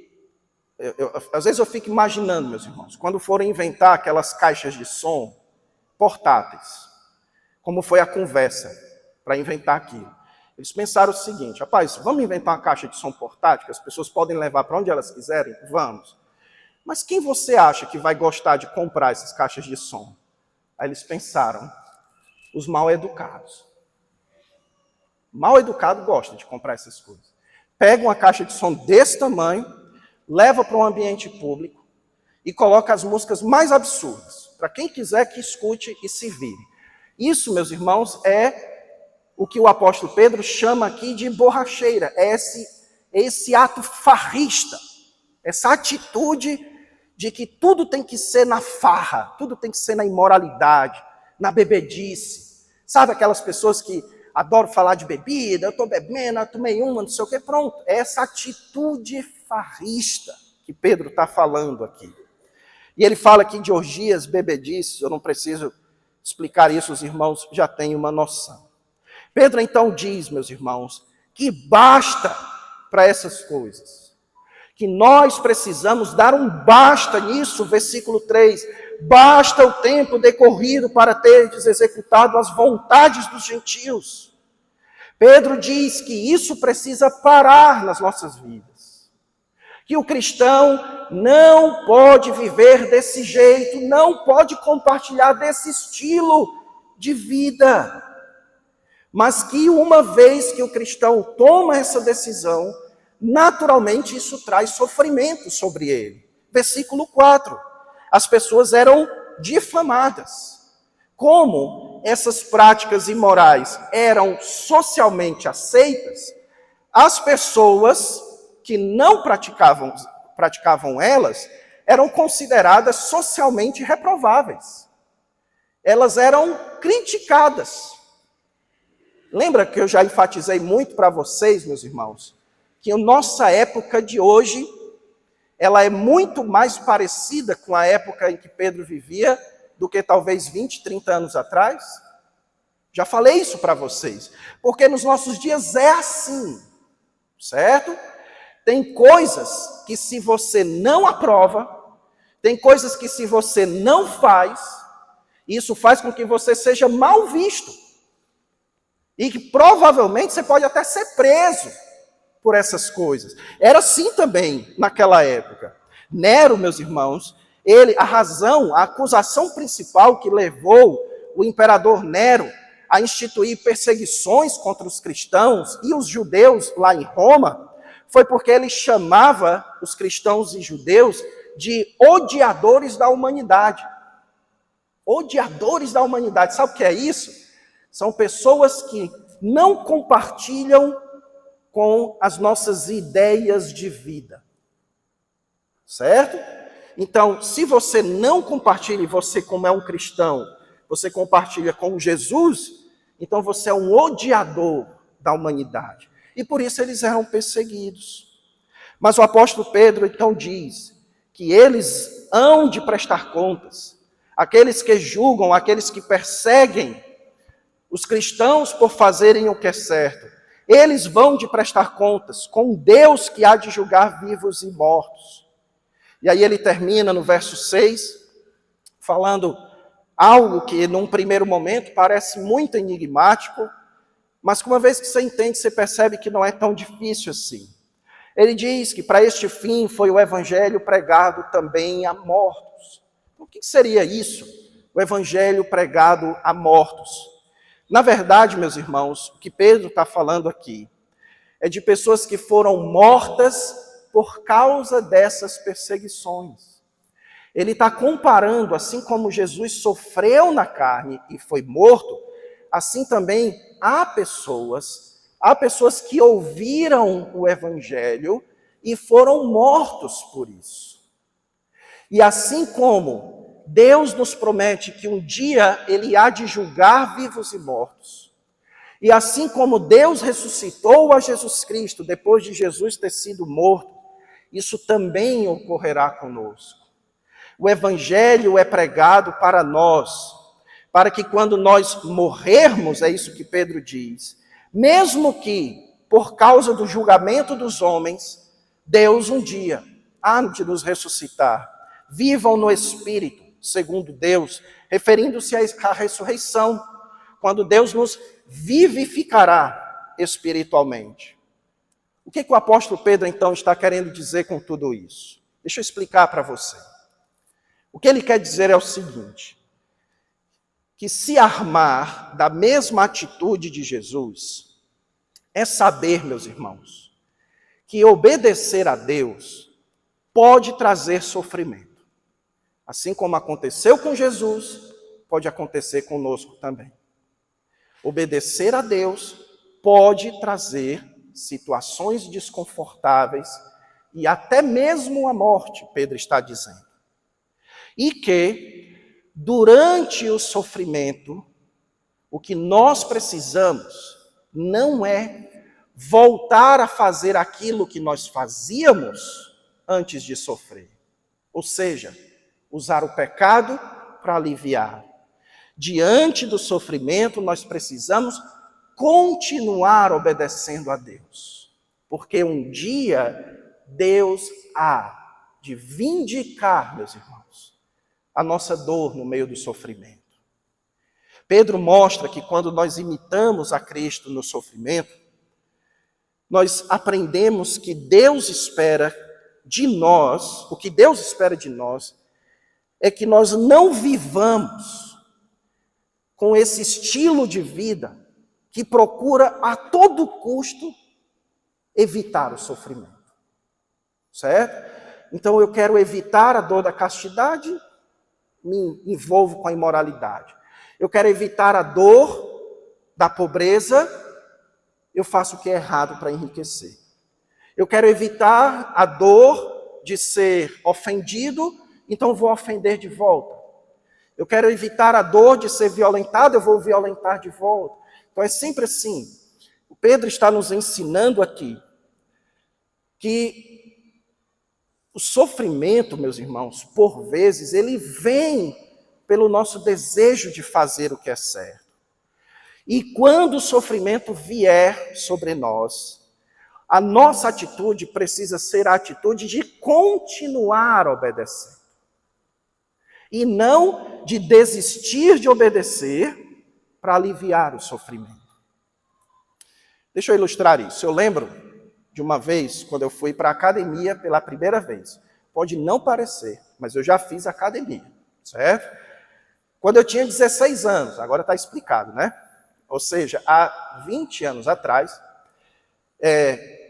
às vezes eu fico imaginando, meus irmãos, quando forem inventar aquelas caixas de som portáteis, como foi a conversa para inventar aquilo. Eles pensaram o seguinte: rapaz, vamos inventar uma caixa de som portátil que as pessoas podem levar para onde elas quiserem? Vamos. Mas quem você acha que vai gostar de comprar essas caixas de som? Aí eles pensaram: os mal educados. Mal educado gosta de comprar essas coisas. Pega uma caixa de som desse tamanho, leva para um ambiente público e coloca as músicas mais absurdas, para quem quiser que escute e se vire. Isso, meus irmãos, é o que o apóstolo Pedro chama aqui de borracheira. É esse ato farrista, essa atitude de que tudo tem que ser na farra, tudo tem que ser na imoralidade, na bebedice. Sabe aquelas pessoas que adoram falar de bebida, eu estou bebendo, eu tomei uma, não sei o quê, pronto. É essa atitude farrista que Pedro está falando aqui. E ele fala aqui de orgias, bebedices, eu não preciso explicar isso, os irmãos já têm uma noção. Pedro então diz, meus irmãos, que basta para essas coisas, que nós precisamos dar um basta nisso, versículo 3, basta o tempo decorrido para teres executado as vontades dos gentios. Pedro diz que isso precisa parar nas nossas vidas, que o cristão não pode viver desse jeito, não pode compartilhar desse estilo de vida, mas que uma vez que o cristão toma essa decisão, naturalmente isso traz sofrimento sobre ele. Versículo 4, as pessoas eram difamadas. Como essas práticas imorais eram socialmente aceitas, as pessoas que não praticavam elas, eram consideradas socialmente reprováveis. Elas eram criticadas. Lembra que eu já enfatizei muito para vocês, meus irmãos, que a nossa época de hoje, ela é muito mais parecida com a época em que Pedro vivia do que talvez 20, 30 anos atrás? Já falei isso para vocês, porque nos nossos dias é assim, certo? Tem coisas que se você não aprova, tem coisas que se você não faz, isso faz com que você seja mal visto. E que provavelmente você pode até ser preso por essas coisas. Era assim também naquela época. Nero, meus irmãos, a acusação principal que levou o imperador Nero a instituir perseguições contra os cristãos e os judeus lá em Roma, foi porque ele chamava os cristãos e judeus de odiadores da humanidade. Odiadores da humanidade. Sabe o que é isso? São pessoas que não compartilham com as nossas ideias de vida. Certo? Então, se você não compartilha, você como é um cristão, você compartilha com Jesus, então você é um odiador da humanidade. E por isso eles eram perseguidos. Mas o apóstolo Pedro então diz que eles hão de prestar contas. Aqueles que julgam, aqueles que perseguem os cristãos por fazerem o que é certo, eles vão de prestar contas com Deus que há de julgar vivos e mortos. E aí ele termina no verso 6, falando algo que num primeiro momento parece muito enigmático, mas que uma vez que você entende, você percebe que não é tão difícil assim. Ele diz que para este fim foi o evangelho pregado também a mortos. O que seria isso? O evangelho pregado a mortos. Na verdade, meus irmãos, o que Pedro está falando aqui é de pessoas que foram mortas por causa dessas perseguições. Ele está comparando, assim como Jesus sofreu na carne e foi morto, assim também há pessoas que ouviram o evangelho e foram mortos por isso. E assim como Deus nos promete que um dia Ele há de julgar vivos e mortos. E assim como Deus ressuscitou a Jesus Cristo depois de Jesus ter sido morto, isso também ocorrerá conosco. O Evangelho é pregado para nós, para que quando nós morrermos, é isso que Pedro diz, mesmo que por causa do julgamento dos homens, Deus um dia há de nos ressuscitar. Vivam no Espírito, segundo Deus, referindo-se à ressurreição, quando Deus nos vivificará espiritualmente. O que o apóstolo Pedro, então, está querendo dizer com tudo isso? Deixa eu explicar para você. O que ele quer dizer é o seguinte, que se armar da mesma atitude de Jesus é saber, meus irmãos, que obedecer a Deus pode trazer sofrimento. Assim como aconteceu com Jesus, pode acontecer conosco também. Obedecer a Deus pode trazer situações desconfortáveis e até mesmo a morte, Pedro está dizendo. E que, durante o sofrimento, o que nós precisamos não é voltar a fazer aquilo que nós fazíamos antes de sofrer. Ou seja, usar o pecado para aliviar. Diante do sofrimento, nós precisamos continuar obedecendo a Deus. Porque um dia, Deus há de vindicar, meus irmãos, a nossa dor no meio do sofrimento. Pedro mostra que quando nós imitamos a Cristo no sofrimento, nós aprendemos que Deus espera de nós, o que Deus espera de nós, é que nós não vivamos com esse estilo de vida que procura a todo custo evitar o sofrimento. Certo? Então eu quero evitar a dor da castidade, me envolvo com a imoralidade. Eu quero evitar a dor da pobreza, eu faço o que é errado para enriquecer. Eu quero evitar a dor de ser ofendido, então vou ofender de volta. Eu quero evitar a dor de ser violentado, eu vou violentar de volta. Então é sempre assim. O Pedro está nos ensinando aqui que o sofrimento, meus irmãos, por vezes, ele vem pelo nosso desejo de fazer o que é certo. E quando o sofrimento vier sobre nós, a nossa atitude precisa ser a atitude de continuar obedecendo. E não de desistir de obedecer para aliviar o sofrimento. Deixa eu ilustrar isso. Eu lembro de uma vez, quando eu fui para a academia pela primeira vez. Pode não parecer, mas eu já fiz academia, certo? Quando eu tinha 16 anos, agora está explicado, né? Ou seja, há 20 anos atrás,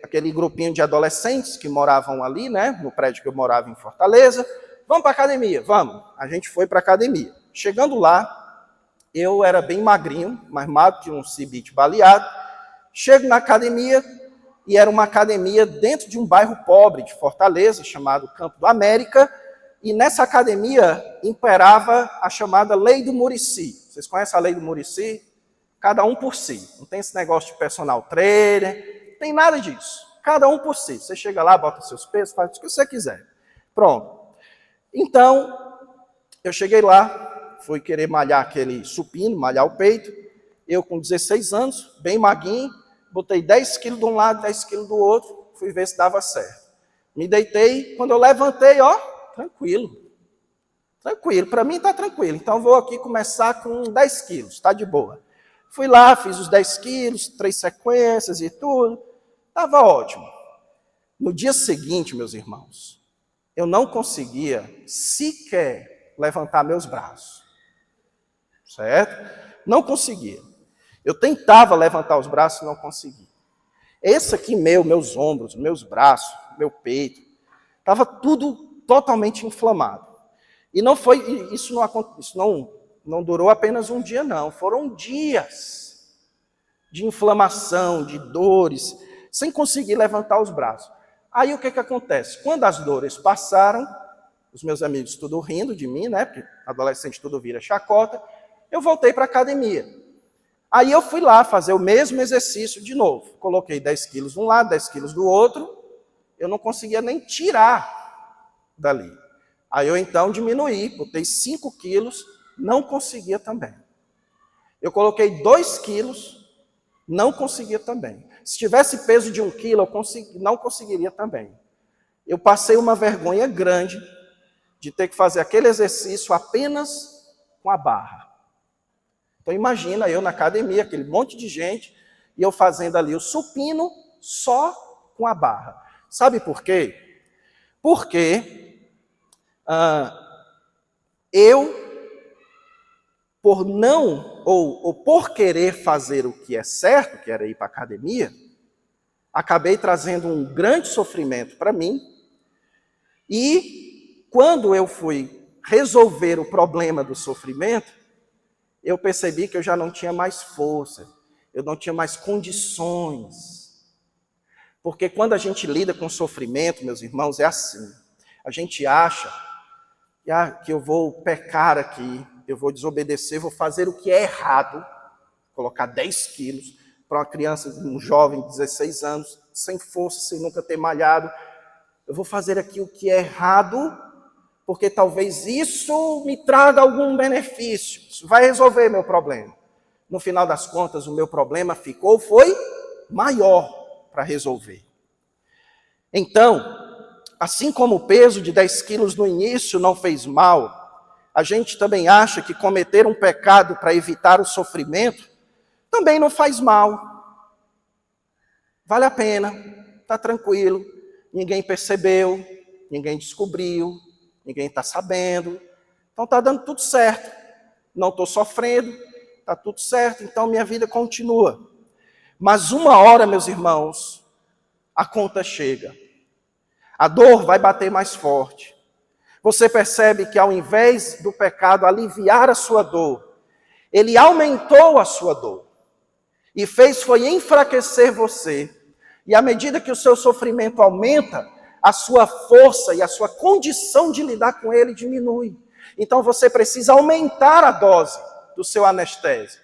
aquele grupinho de adolescentes que moravam ali, né? No prédio que eu morava em Fortaleza. Vamos para a academia? Vamos. A gente foi para a academia. Chegando lá, eu era bem magrinho, mais magro que um cibite baleado. Chego na academia, e era uma academia dentro de um bairro pobre de Fortaleza, chamado Campo do América, e nessa academia imperava a chamada Lei do Muricy. Vocês conhecem a Lei do Muricy? Cada um por si. Não tem esse negócio de personal trainer, não tem nada disso. Cada um por si. Você chega lá, bota seus pesos, faz o que você quiser. Pronto. Então, eu cheguei lá, fui querer malhar aquele supino, malhar o peito. Eu com 16 anos, bem maguinho, botei 10 quilos de um lado, 10 quilos do outro, fui ver se dava certo. Me deitei, quando eu levantei, ó, tranquilo. Tranquilo, para mim está tranquilo. Então vou aqui começar com 10 quilos, está de boa. Fui lá, fiz os 10 quilos, 3 sequências e tudo, estava ótimo. No dia seguinte, meus irmãos, eu não conseguia sequer levantar meus braços. Certo? Não conseguia. Eu tentava levantar os braços e não conseguia. Esse aqui meus ombros, meus braços, meu peito, estava tudo totalmente inflamado. E não foi, isso não durou apenas um dia, não. Foram dias de inflamação, de dores, sem conseguir levantar os braços. Aí o que acontece? Quando as dores passaram, os meus amigos tudo rindo de mim, né? Porque adolescente tudo vira chacota, eu voltei para a academia. Aí eu fui lá fazer o mesmo exercício de novo. Coloquei 10 quilos de um lado, 10 quilos do outro. Eu não conseguia nem tirar dali. Aí eu então diminuí, botei 5 quilos, não conseguia também. Eu coloquei 2 quilos, não conseguia também. Se tivesse peso de 1 quilo, não conseguiria também. Eu passei uma vergonha grande de ter que fazer aquele exercício apenas com a barra. Então imagina eu na academia, aquele monte de gente, e eu fazendo ali o supino só com a barra. Sabe por quê? Porque eu, por não, ou por querer fazer o que é certo, que era ir para a academia, acabei trazendo um grande sofrimento para mim. E quando eu fui resolver o problema do sofrimento, eu percebi que eu já não tinha mais força, eu não tinha mais condições. Porque quando a gente lida com sofrimento, meus irmãos, é assim. A gente acha que eu vou pecar aqui, eu vou desobedecer, vou fazer o que é errado, colocar 10 quilos para uma criança, um jovem de 16 anos, sem força, sem nunca ter malhado. Eu vou fazer aqui o que é errado, porque talvez isso me traga algum benefício. Isso vai resolver meu problema. No final das contas, o meu problema foi maior para resolver. Então, assim como o peso de 10 quilos no início não fez mal, a gente também acha que cometer um pecado para evitar o sofrimento também não faz mal. Vale a pena, está tranquilo, ninguém percebeu, ninguém descobriu, ninguém está sabendo, então está dando tudo certo. Não estou sofrendo, está tudo certo, então minha vida continua. Mas uma hora, meus irmãos, a conta chega. A dor vai bater mais forte. Você percebe que ao invés do pecado aliviar a sua dor, ele aumentou a sua dor. E foi enfraquecer você. E à medida que o seu sofrimento aumenta, a sua força e a sua condição de lidar com ele diminui. Então você precisa aumentar a dose do seu anestésico.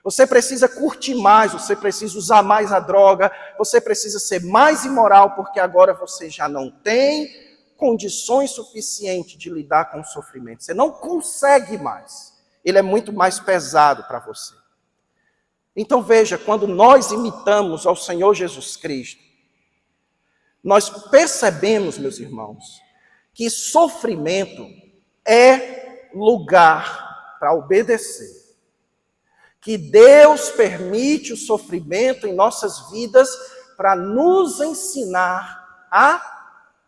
Você precisa curtir mais, você precisa usar mais a droga, você precisa ser mais imoral, porque agora você já não tem condições suficientes de lidar com o sofrimento. Você não consegue mais. Ele é muito mais pesado para você. Então veja, quando nós imitamos ao Senhor Jesus Cristo, nós percebemos, meus irmãos, que sofrimento é lugar para obedecer. Que Deus permite o sofrimento em nossas vidas para nos ensinar a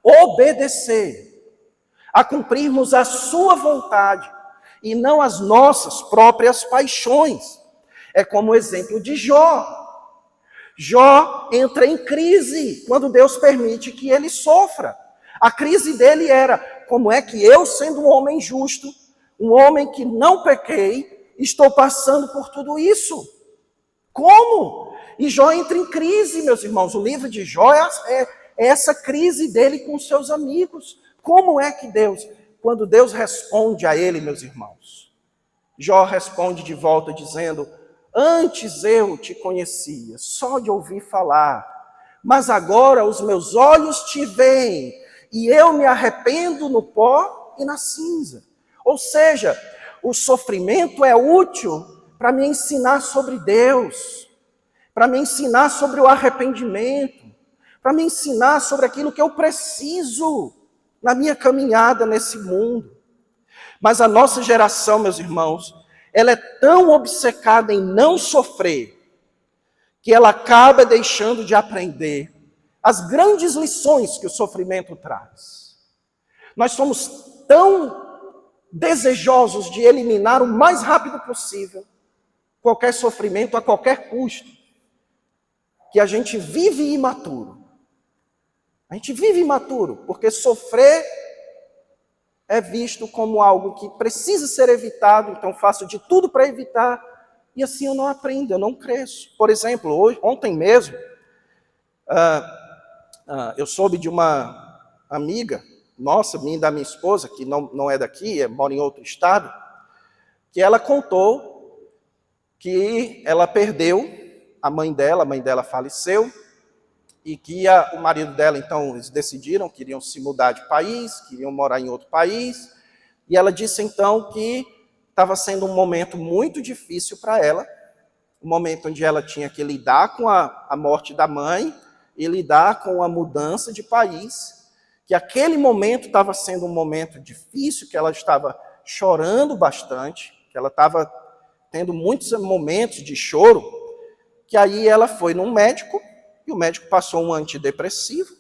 obedecer, a cumprirmos a sua vontade e não as nossas próprias paixões. É como o exemplo de Jó. Jó entra em crise quando Deus permite que ele sofra. A crise dele era: como é que eu, sendo um homem justo, um homem que não pequei, estou passando por tudo isso? Como? E Jó entra em crise, meus irmãos. O livro de Jó é essa crise dele com seus amigos. Como é que Deus, quando Deus responde a ele, meus irmãos, Jó responde de volta dizendo: antes eu te conhecia, só de ouvir falar, mas agora os meus olhos te veem, e eu me arrependo no pó e na cinza. Ou seja, o sofrimento é útil para me ensinar sobre Deus, para me ensinar sobre o arrependimento, para me ensinar sobre aquilo que eu preciso na minha caminhada nesse mundo. Mas a nossa geração, meus irmãos, ela é tão obcecada em não sofrer, que ela acaba deixando de aprender as grandes lições que o sofrimento traz. Nós somos tão desejosos de eliminar o mais rápido possível qualquer sofrimento a qualquer custo, que a gente vive imaturo. A gente vive imaturo, porque sofrer é visto como algo que precisa ser evitado, então faço de tudo para evitar, e assim eu não aprendo, eu não cresço. Por exemplo, ontem mesmo, eu soube de uma amiga nossa, minha e da minha esposa, que não é daqui, mora em outro estado, que ela contou que ela perdeu a mãe dela faleceu, e que o marido dela, então, eles decidiram que iriam se mudar de país, que iriam morar em outro país, e ela disse, então, que estava sendo um momento muito difícil para ela, um momento onde ela tinha que lidar com a morte da mãe e lidar com a mudança de país, que aquele momento estava sendo um momento difícil, que ela estava chorando bastante, que ela estava tendo muitos momentos de choro, que aí ela foi num médico, e o médico passou um antidepressivo,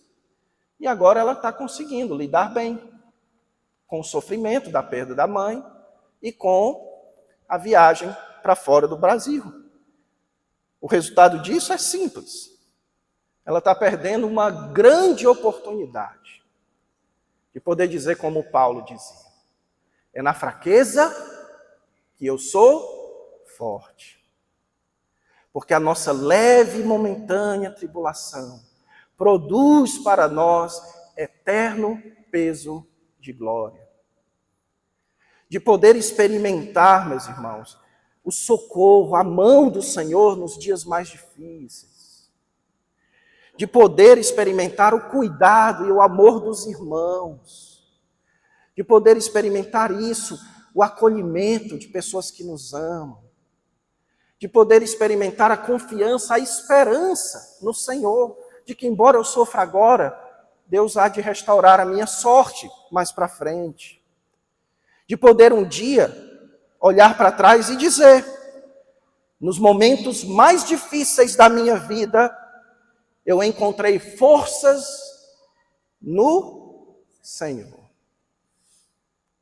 e agora ela está conseguindo lidar bem com o sofrimento da perda da mãe e com a viagem para fora do Brasil. O resultado disso é simples. Ela está perdendo uma grande oportunidade de poder dizer como Paulo dizia: é na fraqueza que eu sou forte. Porque a nossa leve e momentânea tribulação produz para nós eterno peso de glória. De poder experimentar, meus irmãos, o socorro, a mão do Senhor nos dias mais difíceis. De poder experimentar o cuidado e o amor dos irmãos. De poder experimentar isso, o acolhimento de pessoas que nos amam. De poder experimentar a confiança, a esperança no Senhor, de que embora eu sofra agora, Deus há de restaurar a minha sorte mais para frente. De poder um dia olhar para trás e dizer, nos momentos mais difíceis da minha vida, eu encontrei forças no Senhor.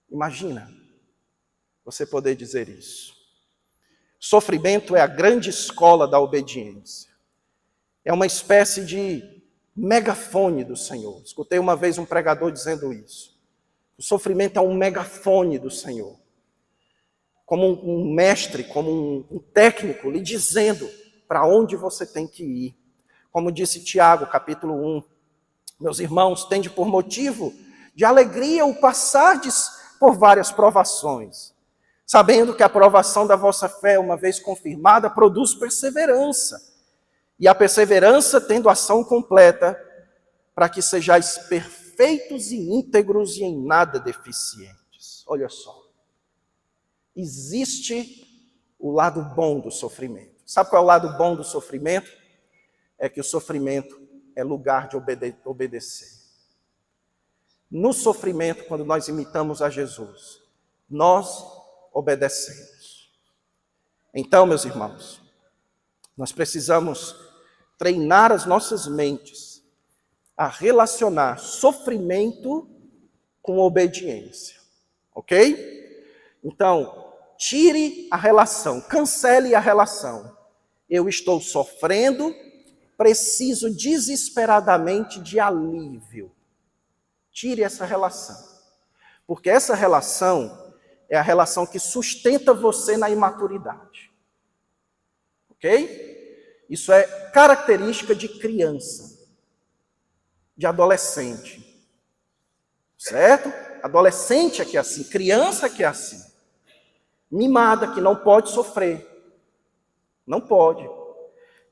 Imagina você poder dizer isso. Sofrimento é a grande escola da obediência. É uma espécie de megafone do Senhor. Escutei uma vez um pregador dizendo isso. O sofrimento é um megafone do Senhor. Como um mestre, como um técnico, lhe dizendo para onde você tem que ir. Como disse Tiago, capítulo 1. Meus irmãos, tende por motivo de alegria o passardes por várias provações, sabendo que a provação da vossa fé, uma vez confirmada, produz perseverança. E a perseverança tendo ação completa, para que sejais perfeitos e íntegros e em nada deficientes. Olha só. Existe o lado bom do sofrimento. Sabe qual é o lado bom do sofrimento? É que o sofrimento é lugar de obedecer. No sofrimento, quando nós imitamos a Jesus, nós obedecemos. Então, meus irmãos, nós precisamos treinar as nossas mentes a relacionar sofrimento com obediência. Ok? Então, tire a relação, cancele a relação. Eu estou sofrendo, preciso desesperadamente de alívio. Tire essa relação. Porque essa relação é a relação que sustenta você na imaturidade. Ok? Isso é característica de criança, de adolescente. Certo? Adolescente é que é assim, criança que é assim. Mimada, que não pode sofrer. Não pode.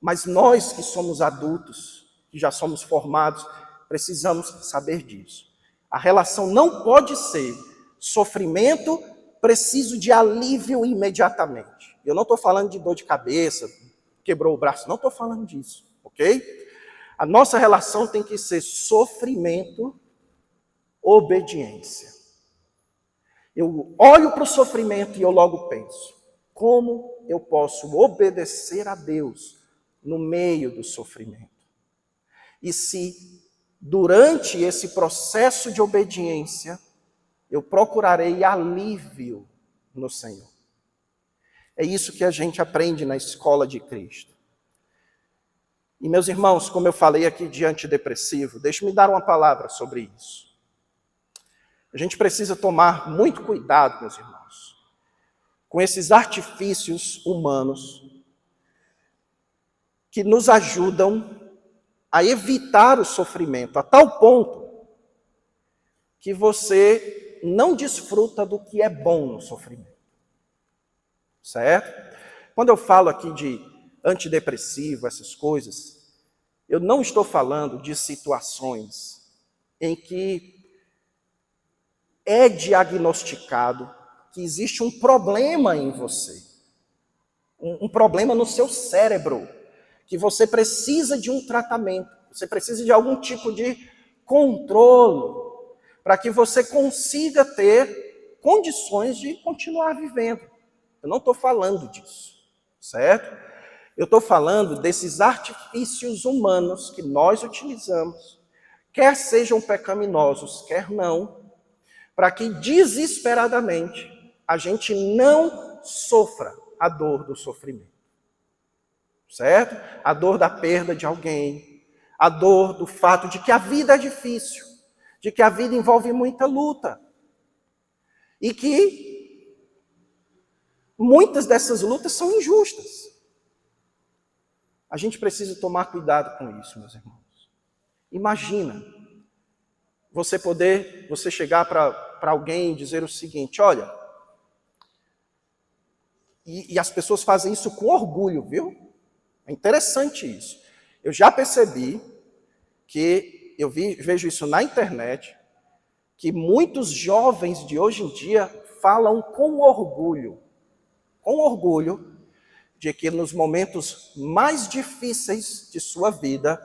Mas nós que somos adultos, que já somos formados, precisamos saber disso. A relação não pode ser sofrimento, preciso de alívio imediatamente. Eu não estou falando de dor de cabeça, quebrou o braço, não estou falando disso, ok? A nossa relação tem que ser sofrimento, obediência. Eu olho para o sofrimento e eu logo penso, como eu posso obedecer a Deus no meio do sofrimento? E se durante esse processo de obediência eu procurarei alívio no Senhor? É isso que a gente aprende na escola de Cristo. E meus irmãos, como eu falei aqui de antidepressivo, deixe-me dar uma palavra sobre isso. A gente precisa tomar muito cuidado, meus irmãos, com esses artifícios humanos que nos ajudam a evitar o sofrimento, a tal ponto que você não desfruta do que é bom no sofrimento. Certo? Quando eu falo aqui de antidepressivo, essas coisas, eu não estou falando de situações em que é diagnosticado que existe um problema em você, um problema no seu cérebro, que você precisa de um tratamento, você precisa de algum tipo de controle, para que você consiga ter condições de continuar vivendo. Eu não estou falando disso, certo? Eu estou falando desses artifícios humanos que nós utilizamos, quer sejam pecaminosos, quer não, para que desesperadamente a gente não sofra a dor do sofrimento, certo? A dor da perda de alguém, a dor do fato de que a vida é difícil, de que a vida envolve muita luta, e que muitas dessas lutas são injustas. A gente precisa tomar cuidado com isso, meus irmãos. Imagina você chegar para alguém e dizer o seguinte: olha, e as pessoas fazem isso com orgulho, viu? É interessante isso. Eu já percebi que, vejo isso na internet, que muitos jovens de hoje em dia falam com orgulho, de que nos momentos mais difíceis de sua vida,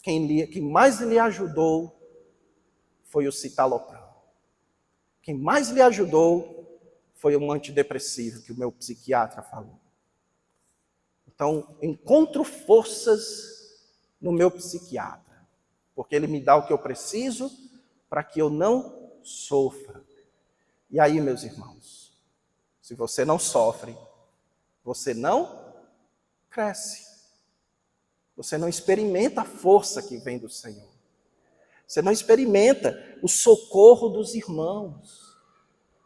quem mais lhe ajudou foi o citalopram. Quem mais lhe ajudou foi um antidepressivo que o meu psiquiatra falou. Então, encontro forças no meu psiquiatra, porque ele me dá o que eu preciso para que eu não sofra. E aí, meus irmãos, se você não sofre, você não cresce. Você não experimenta a força que vem do Senhor. Você não experimenta o socorro dos irmãos,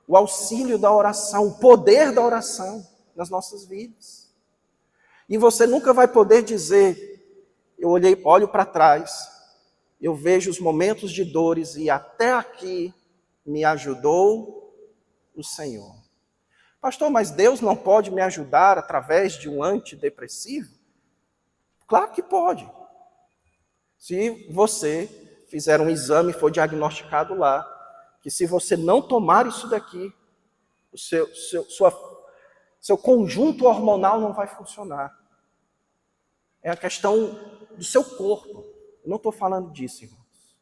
o auxílio da oração, o poder da oração nas nossas vidas. E você nunca vai poder dizer: eu olho para trás, eu vejo os momentos de dores e até aqui me ajudou o Senhor. Pastor, mas Deus não pode me ajudar através de um antidepressivo? Claro que pode. Se você fizer um exame e for diagnosticado lá, que se você não tomar isso daqui, o seu conjunto hormonal não vai funcionar. É a questão do seu corpo. Eu não estou falando disso, irmãos.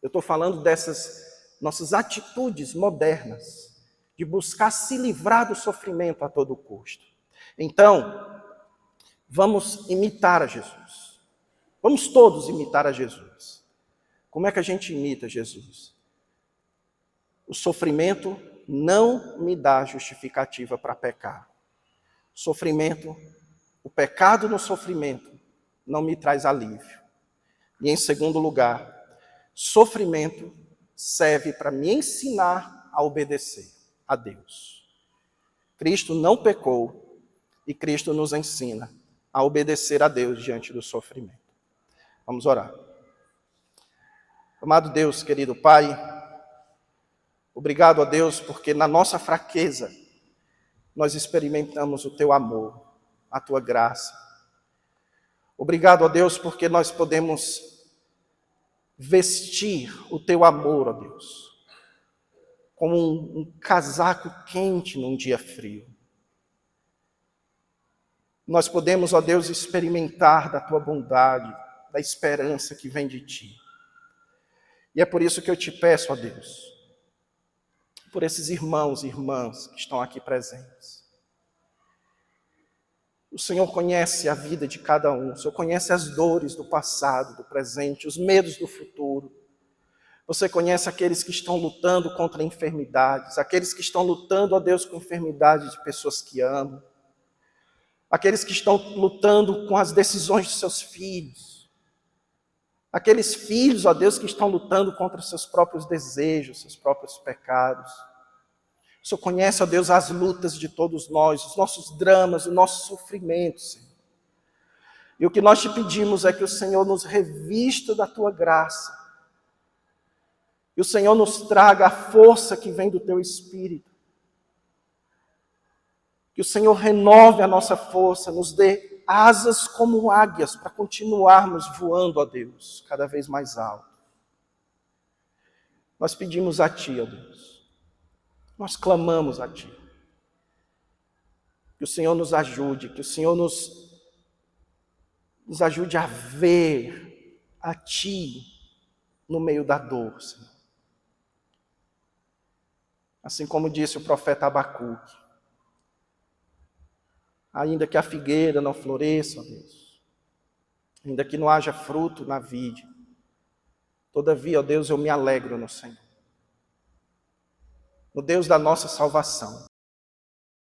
Eu estou falando dessas nossas atitudes modernas, de buscar se livrar do sofrimento a todo custo. Então, vamos imitar a Jesus. Vamos todos imitar a Jesus. Como é que a gente imita Jesus? O sofrimento não me dá justificativa para pecar. O pecado no sofrimento não me traz alívio. E em segundo lugar, sofrimento serve para me ensinar a obedecer a Deus. Cristo não pecou e Cristo nos ensina a obedecer a Deus diante do sofrimento. Vamos orar. Amado Deus, querido Pai, obrigado a Deus porque na nossa fraqueza nós experimentamos o Teu amor, a Tua graça. Obrigado a Deus porque nós podemos vestir o Teu amor, ó Deus, como um casaco quente num dia frio. Nós podemos, ó Deus, experimentar da Tua bondade, da esperança que vem de Ti. E é por isso que eu te peço, ó Deus, por esses irmãos e irmãs que estão aqui presentes. O Senhor conhece a vida de cada um, o Senhor conhece as dores do passado, do presente, os medos do futuro. Você conhece aqueles que estão lutando contra enfermidades, aqueles que estão lutando, ó Deus, com enfermidades de pessoas que amam, aqueles que estão lutando com as decisões de seus filhos, aqueles filhos, ó Deus, que estão lutando contra os seus próprios desejos, seus próprios pecados. O Senhor conhece, ó Deus, as lutas de todos nós, os nossos dramas, o nosso sofrimento, Senhor. E o que nós te pedimos é que o Senhor nos revista da Tua graça, que o Senhor nos traga a força que vem do Teu Espírito, que o Senhor renove a nossa força, nos dê asas como águias para continuarmos voando, ó Deus, cada vez mais alto. Nós pedimos a Ti, ó Deus, Nós clamamos a Ti. Que o Senhor nos ajude, que o Senhor nos ajude a ver a Ti no meio da dor, Senhor. Assim como disse o profeta Abacuque. Ainda que a figueira não floresça, ó Deus, ainda que não haja fruto na vide, todavia, ó Deus, eu me alegro no Senhor, no Deus da nossa salvação.